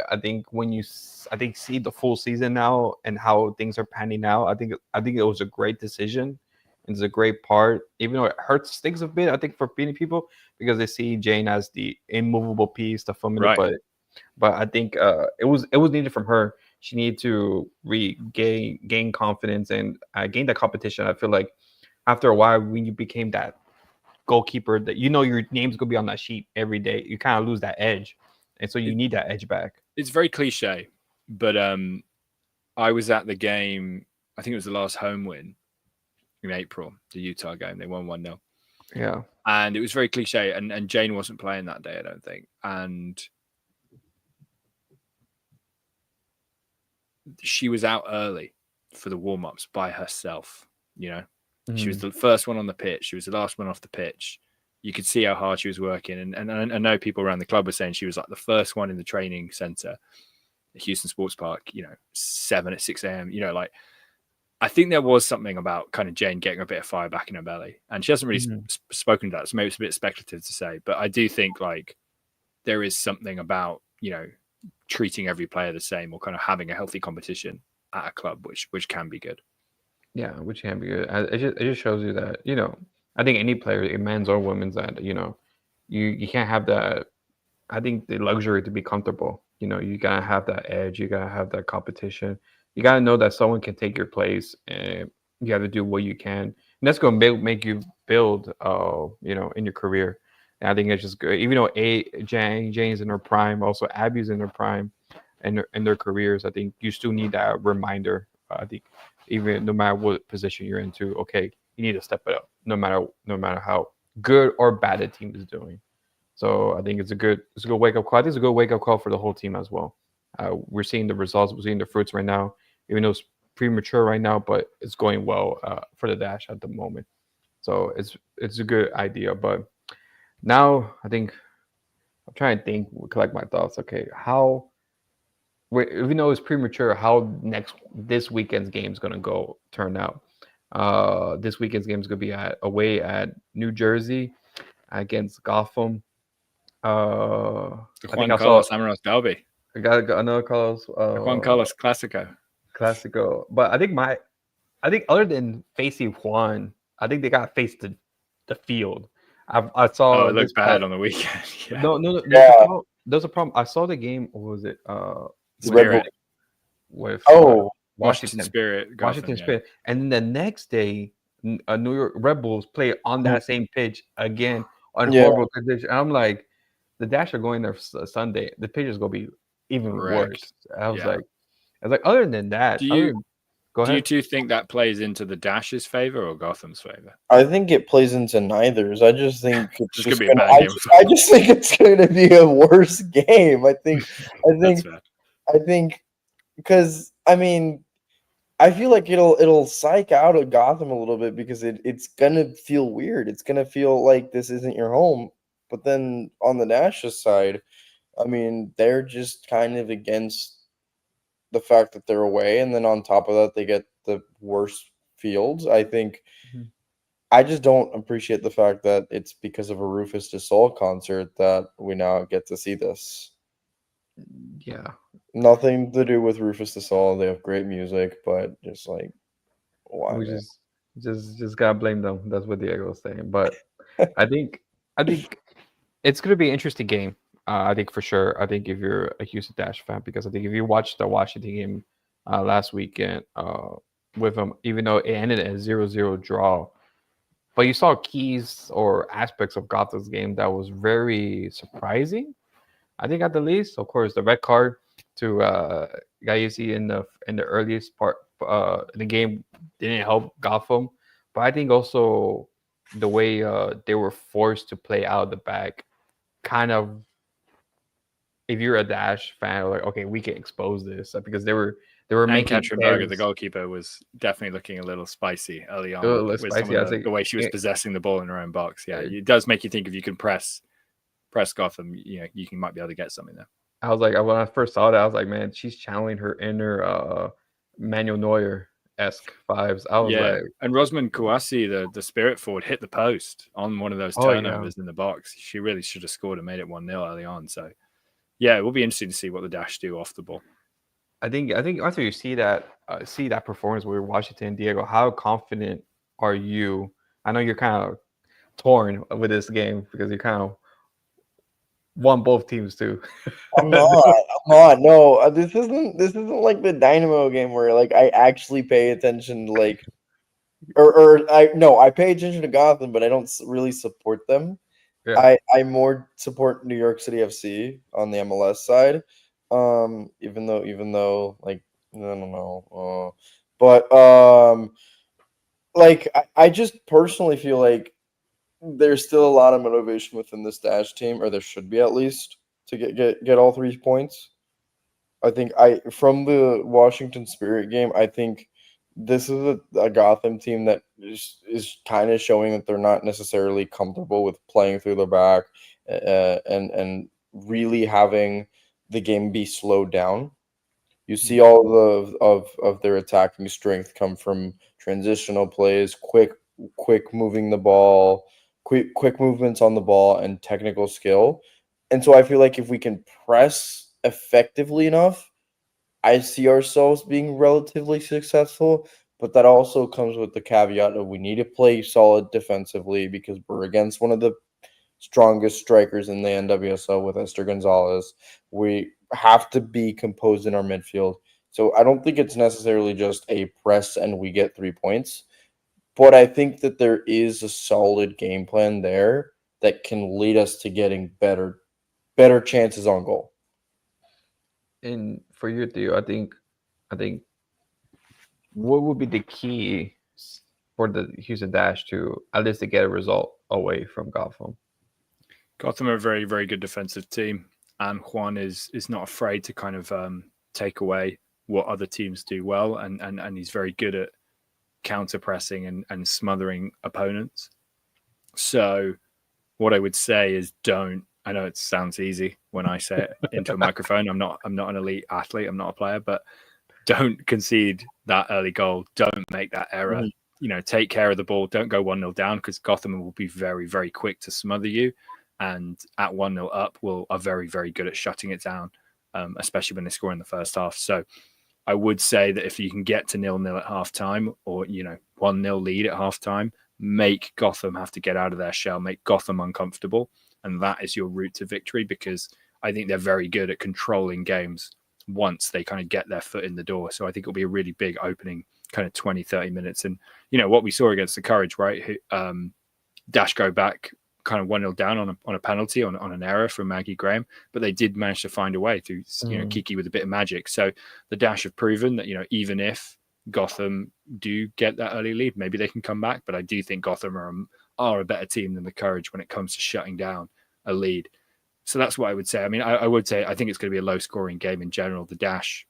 I think when you see the full season now and how things are panning out, I think it was a great decision. It's a great part, even though it stings a bit. I think for many people because they see Jane as the immovable piece, the familiar. But I think it was needed from her. She needed to gain confidence and gain that competition. I feel like after a while, when you became that goalkeeper, that your name's gonna be on that sheet every day, you kind of lose that edge, and so you need that edge back. It's very cliche, but I was at the game. I think it was the last home win in April, the Utah game. They won 1-0. Yeah, and it was very cliche. And Jane wasn't playing that day, I don't think, and she was out early for the warm-ups by herself. She was the first one on the pitch. She was the last one off the pitch. You could see how hard she was working. And I know people around the club were saying she was like the first one in the training center at Houston Sports Park, 7 at 6 a.m. I think there was something about kind of Jane getting a bit of fire back in her belly. And she hasn't really spoken to that. So maybe it's a bit speculative to say. But I do think there is something about, treating every player the same or kind of having a healthy competition at a club, which can be good. Yeah, which can be good. It just shows you that, I think any player, men's or women's, that, you can't have that, I think, the luxury to be comfortable. You got to have that edge. You got to have that competition. You got to know that someone can take your place and you have to do what you can. And that's going to make you build, in your career. And I think it's just good. Even though Jane's in her prime, also Abby's in her prime and in their careers, I think you still need that reminder. I think even no matter what position you're into, okay, you need to step it up, no matter how good or bad the team is doing. So I think it's a good wake up call. I think it's a good wake up call for the whole team as well. We're seeing the results, we're seeing the fruits right now, even though it's premature right now, but it's going well for the Dash at the moment. So it's a good idea. But now I think I'm trying to collect my thoughts. Okay, even though it's premature, how this weekend's game is going to turn out. This weekend's game is going to be away at New Jersey against Gotham. The Juan Carlos Amaros derby. I got another Carlos. Juan Carlos Clásico. But I think other than facing Juan, I think they got to face the field. I saw. Oh, it looks bad on the weekend. Yeah. No. There's a problem. I saw the game. What was it? Spirit. With Washington Spirit. Washington Spirit. And then the next day, New York Red Bulls play on that same pitch again on horrible conditions. I'm like, the Dash are going there Sunday. The pitch is going to be even worse. I was like, other than that, go ahead. Do you two think that plays into the Dash's favor or Gotham's favor? I think it plays into neither's. I just think it's just gonna be a bad game. I just think it's going to be a worse game. I think because I feel like it'll psych out of Gotham a little bit because it's gonna feel weird. It's gonna feel like this isn't your home. But then on the Nash's side, I mean, they're just kind of against the fact that they're away, and then on top of that, they get the worst fields. I think Mhm. I just don't appreciate the fact that it's because of a Rufus Du Sol concert that we now get to see this. Yeah, Nothing to do with Rufus Du Sol. They have great music, but just like, why, we man? just gotta blame them. That's what Diego was saying. But I think I think it's gonna be an interesting game. I think for sure. I think if you're a Houston Dash fan, because I think if you watched the Washington game last weekend with them, even though it ended in a 0-0 draw, but you saw keys or aspects of Gotham's game that was very surprising. I think at the least, of course, the red card to Gaiusi in the earliest part in the game didn't help Gotham, but I think also the way they were forced to play out of the back kind of, if you're a Dash fan, like okay, we can expose this because they were And making Katrin, the carries goalkeeper, was definitely looking a little spicy early a on little less with some of spicy. I think the way she was it, possessing the ball in her own box. Yeah, it, it does make you think if you can press Gotham, might be able to get something there. I was like, when I first saw that, I was like, man, she's channeling her inner Manuel Neuer esque vibes. I was Yeah, like, and Rosman Kouassi, the spirit forward, hit the post on one of those oh yeah. turnovers in the box. She really should have scored and made it 1-0 early on. So yeah, it will be interesting to see what the Dash do off the ball. I think after you see that performance with Washington, Diego, how confident are you? I know you're kind of torn with this game because you kind of won both teams too. I'm not. I'm not. No, this isn't like the Dynamo game where like I actually pay attention to like or I no, I pay attention to Gotham, but I don't really support them. Yeah. I more support New York City FC on the MLS side. Even though like I don't know, but like I just personally feel like there's still a lot of motivation within this Dash team, or there should be at least to get all 3 points. I think I from the Washington Spirit game, I think this is a Gotham team that is kind of showing that they're not necessarily comfortable with playing through the back and really having the game be slowed down. You see all of their attacking strength come from transitional plays, quick moving the ball, quick movements on the ball, and technical skill. And so I feel like if we can press effectively enough, I see ourselves being relatively successful. But that also comes with the caveat of we need to play solid defensively because we're against one of the strongest strikers in the NWSL with Esther Gonzalez. We have to be composed in our midfield. So I don't think it's necessarily just a press and we get 3 points, but I think that there is a solid game plan there that can lead us to getting better chances on goal. And for you, Theo, I think what would be the key for the Houston Dash to at least to get a result away from Gotham? Gotham are a very, very good defensive team, and Juan is not afraid to kind of take away what other teams do well, and he's very good at counter pressing and smothering opponents. So what I would say is don't. I know it sounds easy when I say it into a microphone. I'm not an elite athlete. I'm not a player, but don't concede that early goal. Don't make that error. Mhm. Take care of the ball. Don't go 1-0 down because Gotham will be very, very quick to smother you. And at 1-0 up, are very, very good at shutting it down, especially when they score in the first half. So I would say that if you can get to 0-0 at halftime or, 1-0 lead at halftime, make Gotham have to get out of their shell, make Gotham uncomfortable. And that is your route to victory because I think they're very good at controlling games once they kind of get their foot in the door. So I think it'll be a really big opening kind of 20, 30 minutes. And, what we saw against the Courage, right? Dash go back kind of 1-0 down on a penalty, on an error from Maggie Graham, but they did manage to find a way through, Kiki with a bit of magic. So the Dash have proven that, even if Gotham do get that early lead, maybe they can come back. But I do think Gotham are a better team than the Courage when it comes to shutting down a lead. So that's what I would say. I mean, I would say I think it's going to be a low-scoring game in general. The Dash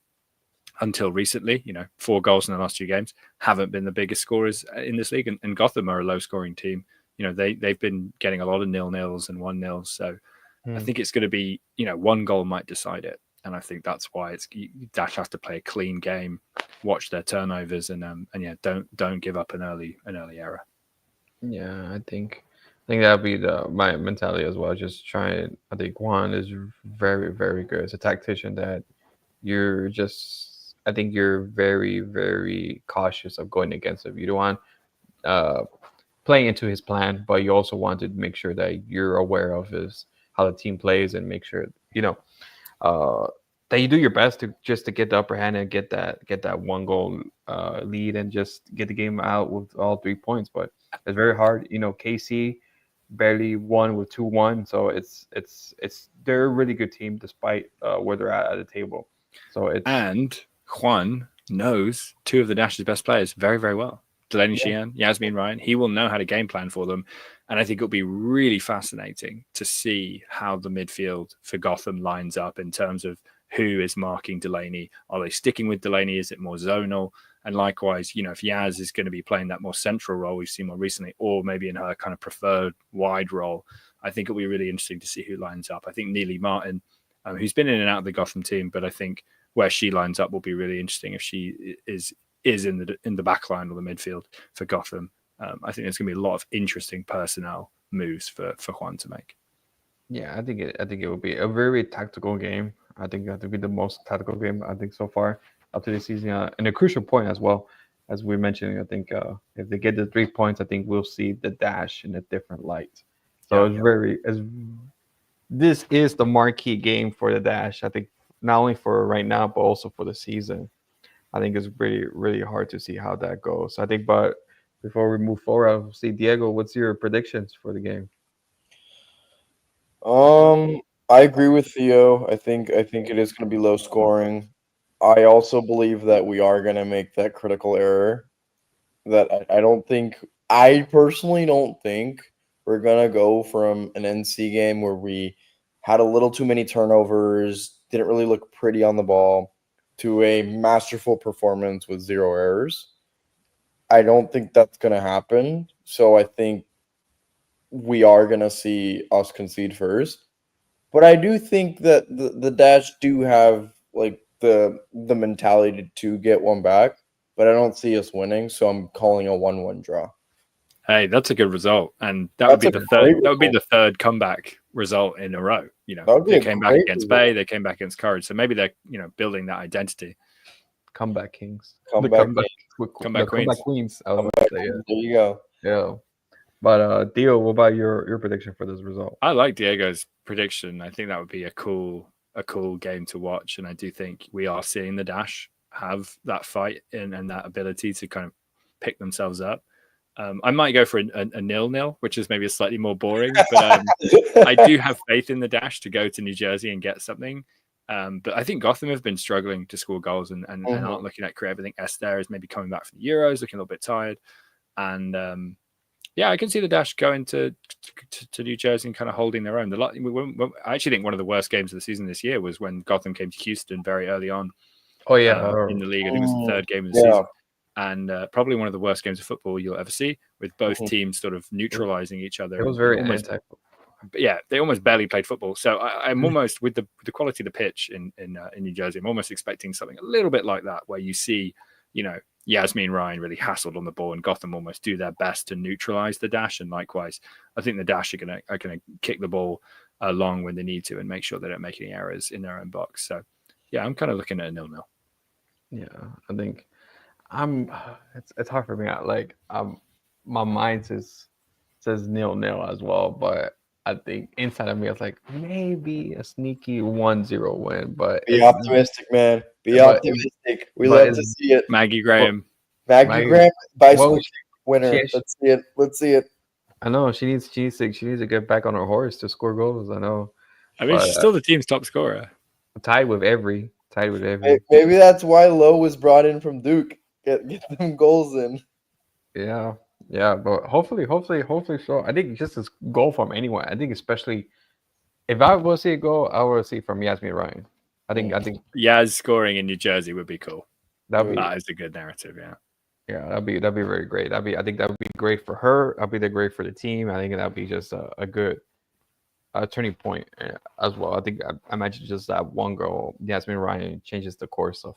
until recently. 4 goals in the last 2 games, haven't been the biggest scorers in this league, and Gotham are a low scoring team. They've been getting a lot of 0-0s and 1-0s. So I think it's going to be, 1 goal might decide it. And I think that's why Dash have to play a clean game, watch their turnovers, and don't give up an early error. Yeah, I think that'll be my mentality as well. Just trying. I think Juan is very, very good as a tactician. That you're just. I think you're very, very cautious of going against him. You don't want uh playing into his plan, but you also want to make sure that you're aware of his how the team plays and make sure uh that you do your best to get the upper hand and get that 1 goal lead and just get the game out with all 3 points. But it's very hard. KC barely won with 2-1, so it's they're a really good team despite where they're at the table. So it's And Juan knows 2 of the Dash's best players very, very well. Delaney Sheehan, Yasmin Ryan. He will know how to game plan for them. And I think it'll be really fascinating to see how the midfield for Gotham lines up in terms of who is marking Delaney. Are they sticking with Delaney? Is it more zonal? And likewise, if Yaz is going to be playing that more central role we've seen more recently, or maybe in her kind of preferred wide role, I think it'll be really interesting to see who lines up. I think Neely Martin, who's been in and out of the Gotham team, but I think where she lines up will be really interesting if she is in the back line or the midfield for Gotham. I think there's going to be a lot of interesting personnel moves for Juan to make. Yeah, I think it will be a very tactical game. I think that will be the most tactical game I think so far up to the season, and a crucial point as well. As we mentioned, I think if they get the 3 points, I think we'll see the Dash in a different light. So this is the marquee game for the Dash. I think not only for right now, but also for the season. I think it's really, really hard to see how that goes. I think, but before we move forward, I'll see Diego. What's your predictions for the game? I agree with Theo. I think it is going to be low scoring. I also believe that we are going to make that critical error. That I don't think. I personally don't think we're going to go from an NC game where we had a little too many turnovers, didn't really look pretty on the ball, to a masterful performance with 0 errors. I don't think that's going to happen. So I think we are going to see us concede first. But I do think that the Dash do have like the mentality to get one back, but I don't see us winning, so I'm calling a 1-1 draw. Hey, that's a good result, and that would be the third. That would be the third comeback result in a row. They came back against Bay, they came back against Courage, so maybe they're building that identity. Comeback Kings, Comeback Queens. Queens. There you go. Yeah. But Theo, what about your prediction for this result? I like Diego's prediction. I think that would be a cool game to watch, and I do think we are seeing the Dash have that fight and that ability to kind of pick themselves up. I might go for a 0-0, which is maybe a slightly more boring, but I do have faith in the Dash to go to New Jersey and get something. But I think Gotham have been struggling to score goals and aren't looking at creative. I think Esther is maybe coming back from the Euros, looking a little bit tired. And I can see the Dash going to New Jersey and kind of holding their own. I actually think one of the worst games of the season this year was when Gotham came to Houston very early on. Oh yeah, in the league. I think it was the third game of the season. And probably one of the worst games of football you'll ever see, with both teams sort of neutralizing each other. It was very yeah, they almost barely played football. So I'm almost with the quality of the pitch in New Jersey. I'm almost expecting something a little bit like that, where you see, Yasmin Ryan really hassled on the ball, and Gotham almost do their best to neutralize the Dash. And likewise, I think the Dash are gonna kick the ball along when they need to and make sure they don't make any errors in their own box. So yeah, I'm kind of looking at a 0-0. Yeah, I think it's hard for me. My mind says 0-0 as well, but I think inside of me it's like maybe a sneaky 1-0 win. But be optimistic, man. Be optimistic. We love to see it. Maggie Graham. Maggie Graham, bicycle winner. Let's see it. I know she needs to get back on her horse to score goals. I know. I mean, she's still the team's top scorer. Tied with every. Maybe that's why Lowe was brought in from Duke. Get them goals in. Yeah, but hopefully so. I think just this goal from anyone. I think especially if I will see a goal, I will see from Yasmin Ryan. I think Yaz scoring in New Jersey would be cool. that'd be That is a good narrative. Yeah. yeah, that'd be very great. I think that would be great for her. That'd be great for the team. I think that'd be just a good turning point as well. I think I imagine just that one goal, Yasmin Ryan, changes the course of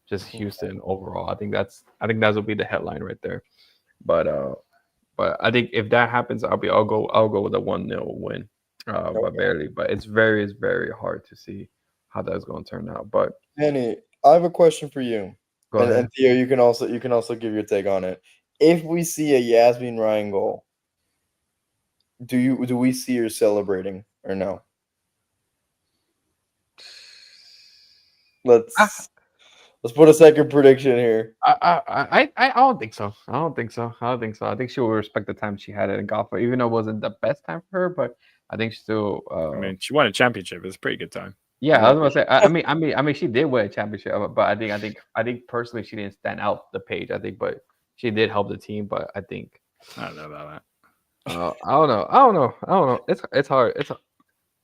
just Houston overall. I think that will be the headline right there. But I think if that happens, I'll go with a 1-0 win, but Okay. barely. But it's very hard to see how that's going to turn out. But Penny, I have a question for you. go And ahead. Theo, you can also give your take on it. If we see a Yasmin Ryan goal, do we see her celebrating or no? Ah, Let's put a second prediction here. I don't think so. I don't think so. I don't think so. I think she will respect the time she had it in golf, even though it wasn't the best time for her. But I think still. I mean, she won a championship. It's a pretty good time. Yeah, I Yeah. was gonna say. I mean, she did win a championship, but I think personally she didn't stand out the page. I think, but she did help the team. But I think. I don't know about that. I don't know. I don't know. I don't know. It's hard.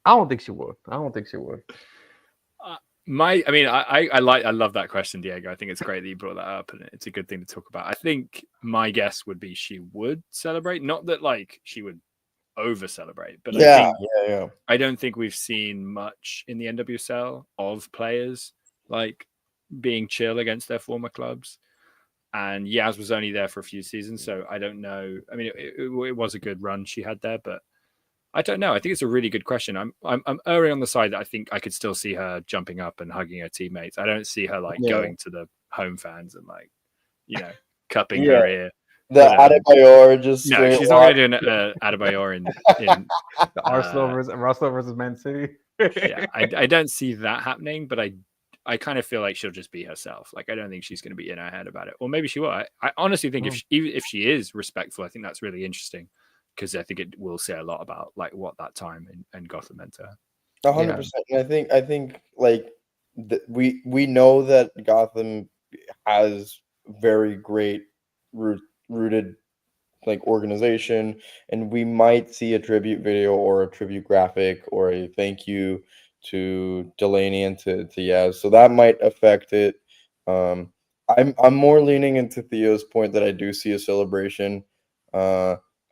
I don't think she would. I don't think she would. I love that question, Diego. I think it's great that you brought that up, and it's a good thing to talk about. I think my guess would be she would celebrate, not that like she would over celebrate, but Yeah. I don't think we've seen much in the NWSL of players like being chill against their former clubs. And Yaz was only there for a few seasons, so I don't know. I mean, it was a good run she had there, but I don't know. I think it's a really good question. I'm erring on the side that I think I could still see her jumping up and hugging her teammates. I don't see her like going to the home fans and like, cupping her ear. The Adebayor just No, straight she's not going to do an Adebayor in the Arsenal versus Man City. yeah, I don't see that happening, but I kind of feel like she'll just be herself. Like I don't think she's going to be in her head about it, or maybe she will. I honestly think if she is respectful, I think that's really interesting because I think it will say a lot about like what that time in Gotham meant to her. 100%. And I think like we know that Gotham has very great rooted like organization, and we might see a tribute video or a tribute graphic or a thank you to Delaney and to Yaz. So that might affect it. I'm more leaning into Theo's point that I do see a celebration.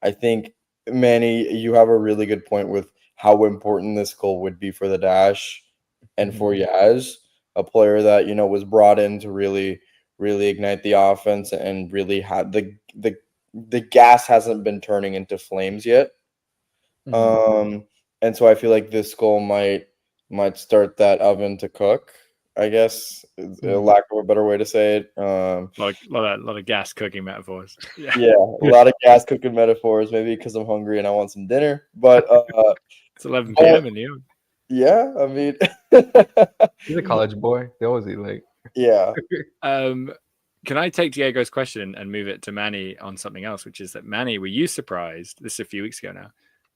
I think Manny, you have a really good point with how important this goal would be for the Dash and for Yaz, a player that was brought in to really ignite the offense and really had the gas hasn't been turning into flames yet. And so I feel like this goal might start that oven to cook, I guess, lack of a better way to say it. Like a lot of gas cooking metaphors. Yeah, a lot of gas cooking metaphors, maybe because I'm hungry and I want some dinner. But it's 11 p.m. in New York. Yeah, I mean, he's a college boy. They always eat late. Yeah. Can I take Diego's question and move it to Manny on something else, which is that Manny, were you surprised? This is a few weeks ago now,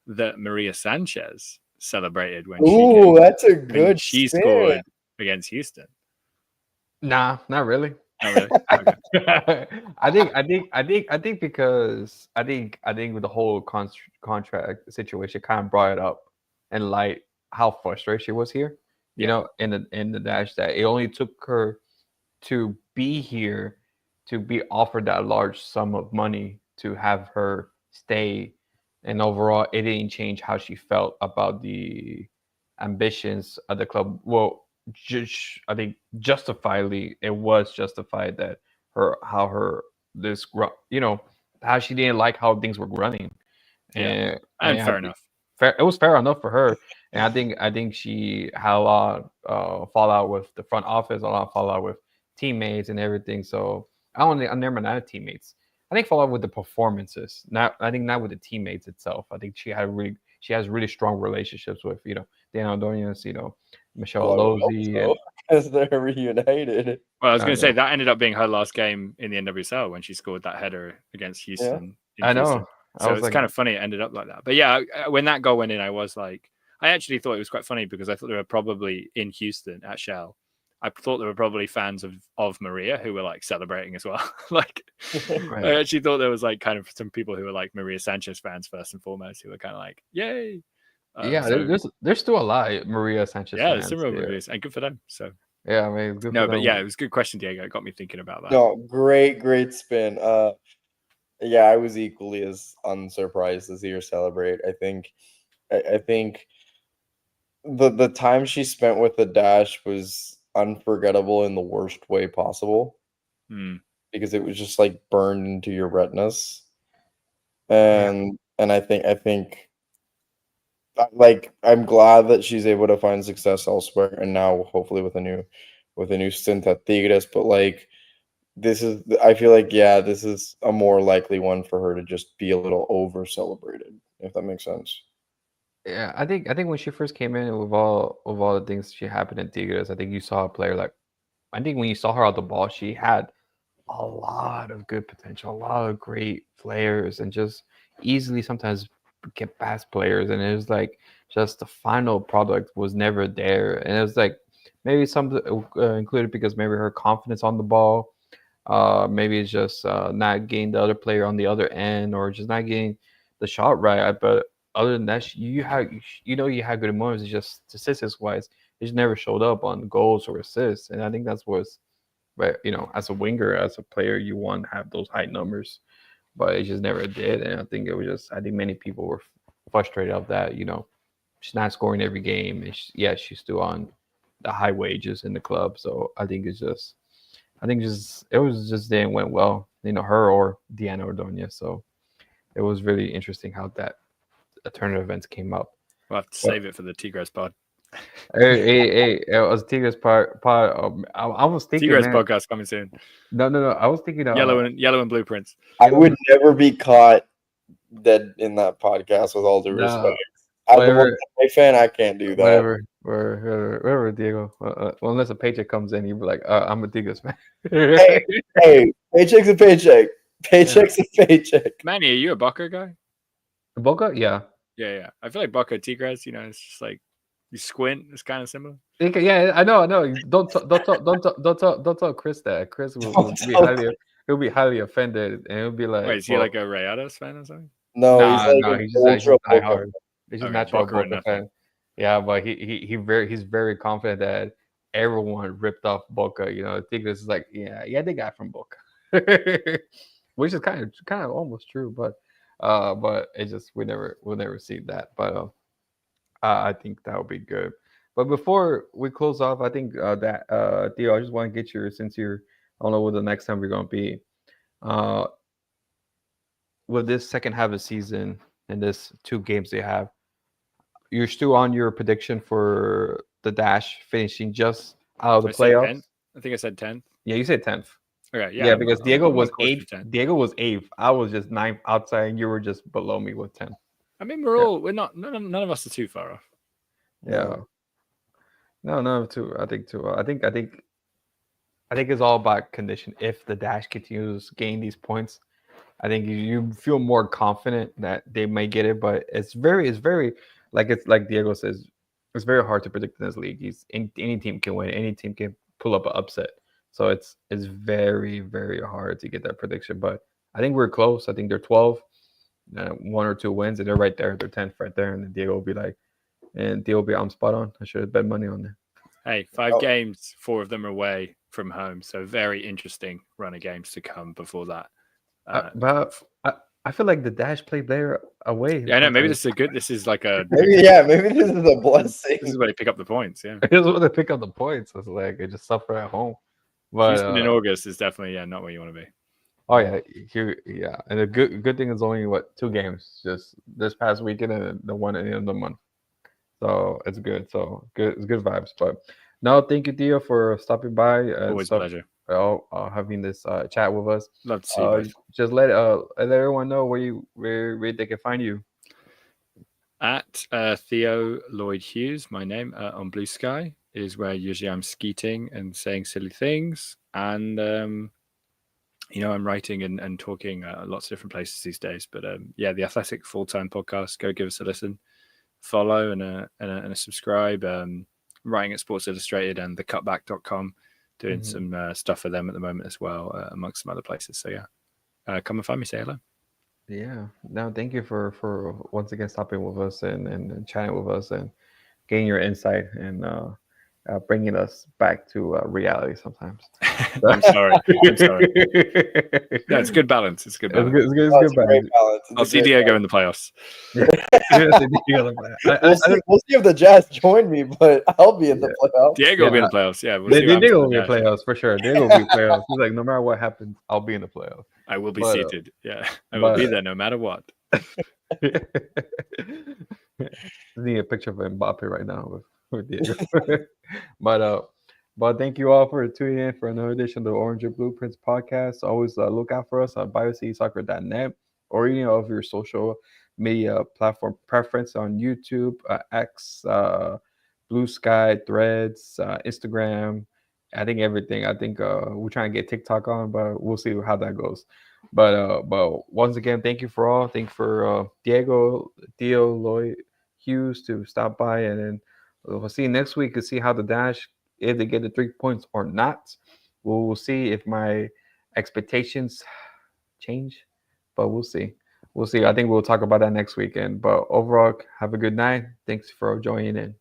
that Maria Sanchez celebrated when that's a good she scored against Houston? Nah, not really. Not really. Okay. I think because I think with the whole contract situation kind of brought it up in light how frustrated she was here. You know, in the Dash, that it only took her to be here to be offered that large sum of money to have her stay, and overall it didn't change how she felt about the ambitions of the club. Well, I think justifiably it was justified that how she didn't like how things were running, and fair enough. It was fair enough for her, and I think she had a lot fallout with the front office, a lot of fallout with teammates and everything. So I never not with teammates. I think fallout with the performances. Not with the teammates itself. I think she has really strong relationships with Dan Ordonez, Michelle Lozzi, as they're reunited. Well, I was going to say that ended up being her last game in the NWSL when she scored that header against Houston. I know. So it's kind of funny it ended up like that. But yeah, when that goal went in, I actually thought it was quite funny because I thought they were probably in Houston at Shell. I thought there were probably fans of Maria who were like celebrating as well. Right. I actually thought there was like kind of some people who were like Maria Sanchez fans first and foremost who were kind of like, yay. Yeah, So there's still a lot of Maria Sanchez yeah, there's fans. some real Yeah, reviews, and good for them. So yeah, I mean, it's good for no, but them. yeah, it was a good question, Diego. It got me thinking about that. No, great spin. Yeah, I was equally as unsurprised to see her celebrate. I think the time she spent with the Dash was unforgettable in the worst way possible Hmm. because it was just like burned into your retinas. Yeah, And I think like I'm glad that she's able to find success elsewhere and now hopefully with a new stint at Tigres, but like this is I feel like yeah, this is a more likely one for her to just be a little over celebrated, if that makes sense. yeah. I think when she first came in with all the things she happened in Tigres, I think you saw a player like. I think when you saw her on the ball, she had a lot of good potential, a lot of great players, and just easily sometimes get past players. And it was like just the final product was never there. And it was like maybe some included because maybe her confidence on the ball, maybe it's just not getting the other player on the other end, or just not getting the shot right. But other than that, you had good moments. It's just statistics wise, it just never showed up on goals or assists. And I think that's what's but as a winger, as a player, you want to have those high numbers, but it just never did. And I think it was just, I think many people were frustrated of that. She's not scoring every game. And she's still on the high wages in the club. So I think just it was just didn't went well. Her or Diana Ordonez. So it was really interesting how that tournament events came up. We'll have to But save it for the Tigres pod. hey, it was Tigres part. I was thinking, Tigres man. podcast coming soon. No. I was thinking, Yellow and blueprints. I yellow. would never be caught dead in that podcast with all due respect. No, As a whatever, Monterrey fan, I can't do that. whatever, Diego. Well, unless a paycheck comes in, you'd be like, I'm a Tigres fan. Hey, hey, paycheck's a paycheck. Yeah. Paycheck's a paycheck. Manny, are you a Boca guy? Boca, yeah. Yeah. I feel like Boca Tigres, it's just like you squint, it's kind of similar. Yeah, I know. Don't tell Chris that. Chris will Don't be tell- he'll be highly offended, and he'll be like, Wait, is he well, like a Rayados fan or something? No, he's like no, an he's ultra just die Boca. hard. He's just Okay, natural Boca or Boca nothing. fan. Yeah, but he's very confident that everyone ripped off Boca. Tigres is like, yeah, they got from Boca, which is kind of almost true, but it's just we'll never see that. But I think that would be good. But before we close off, I think that Theo, I just want to get your since you're I don't know what the next time we're gonna be. Uh, with this second half of the season and this two games they have, you're still on your prediction for the Dash finishing just out of the I said playoffs. 10th. I think I said 10th. Yeah, you said 10th. Okay, Yeah, yeah. because Diego I'm on was course for eighth. 10th. Diego was eighth. I was just ninth outside, and you were just below me with 10. I mean, Yeah. we're not, none of us are too far off. Yeah. No, too. I think too. I think it's all about condition. If the Dash continues gain these points, I think you feel more confident that they may get it. But it's very it's like Diego says, it's very hard to predict in this league. Any team can win. Any team can pull up an upset. So it's very hard to get that prediction. But I think we're close. I think they're 12, one or two wins, and they're right there. They're 10th right there, and then Diego will be like, I'm spot on. I should have bet money on that. Hey, 5 games, 4 of them are away from home. So very interesting run of games to come before that. But I feel like the Dash play better away. Yeah, I know. Maybe this is a good. This is like a. Maybe this is a blessing. This is where they pick up the points. Yeah. I just want to pick up the points. It's like I just suffer at home. But Houston in August is definitely not where you want to be. oh yeah, and the good thing is only 2 games, just this past weekend and the one at the end of the month. So it's good. So good, it's good vibes. But no, thank you, Theo, for stopping by. Always a pleasure. Having this chat with us. Love to see you both. Just let everyone know where they can find you. At Theo Lloyd Hughes, my name on Blue Sky is where usually I'm skeeting and saying silly things, and I'm writing and talking lots of different places these days. But yeah, the Athletic Full-Time Podcast. Go give us a listen, follow and a subscribe. Writing at Sports Illustrated and thecutback.com. Doing some stuff for them at the moment as well, amongst some other places. So yeah, come and find me. Say hello. Yeah. No, thank you for once again stopping with us and chatting with us and getting your insight and bringing us back to reality sometimes. I'm sorry. I'm sorry. It's No, it's good balance. It's good good. balance. It's good. It's Oh, it's good a great balance. balance. It's I'll a see great Diego balance. in the playoffs. Yeah. Yes, I think you're gonna play. We'll see. We'll see if the Jazz join me, but I'll be in the Yeah. playoffs. Diego will be in the playoffs. Yeah, we'll see what They happens did to will the be in Dash. playoffs for sure. They will be playoffs. He's like, no matter what happens, I'll be in the playoffs. I will be But seated. Yeah, I will but be there no matter what. need a picture of Mbappe right now with Diego. but but thank you all for tuning in for another edition of the Orange and Blueprints podcast. Always look out for us on biocitysoccer.net or any of your social media platform preference on YouTube, X, Blue Sky, Threads, Instagram. I think everything. I think we're trying to get TikTok on, but we'll see how that goes. But once again, thank you for all. Thank you for Diego, Theo, Lloyd, Hughes to stop by, and then we'll see you next week to see how the Dash, if they get the 3 points or not. We'll see if my expectations change, but we'll see. We'll see. I think we'll talk about that next weekend. But overall, have a good night. Thanks for joining in.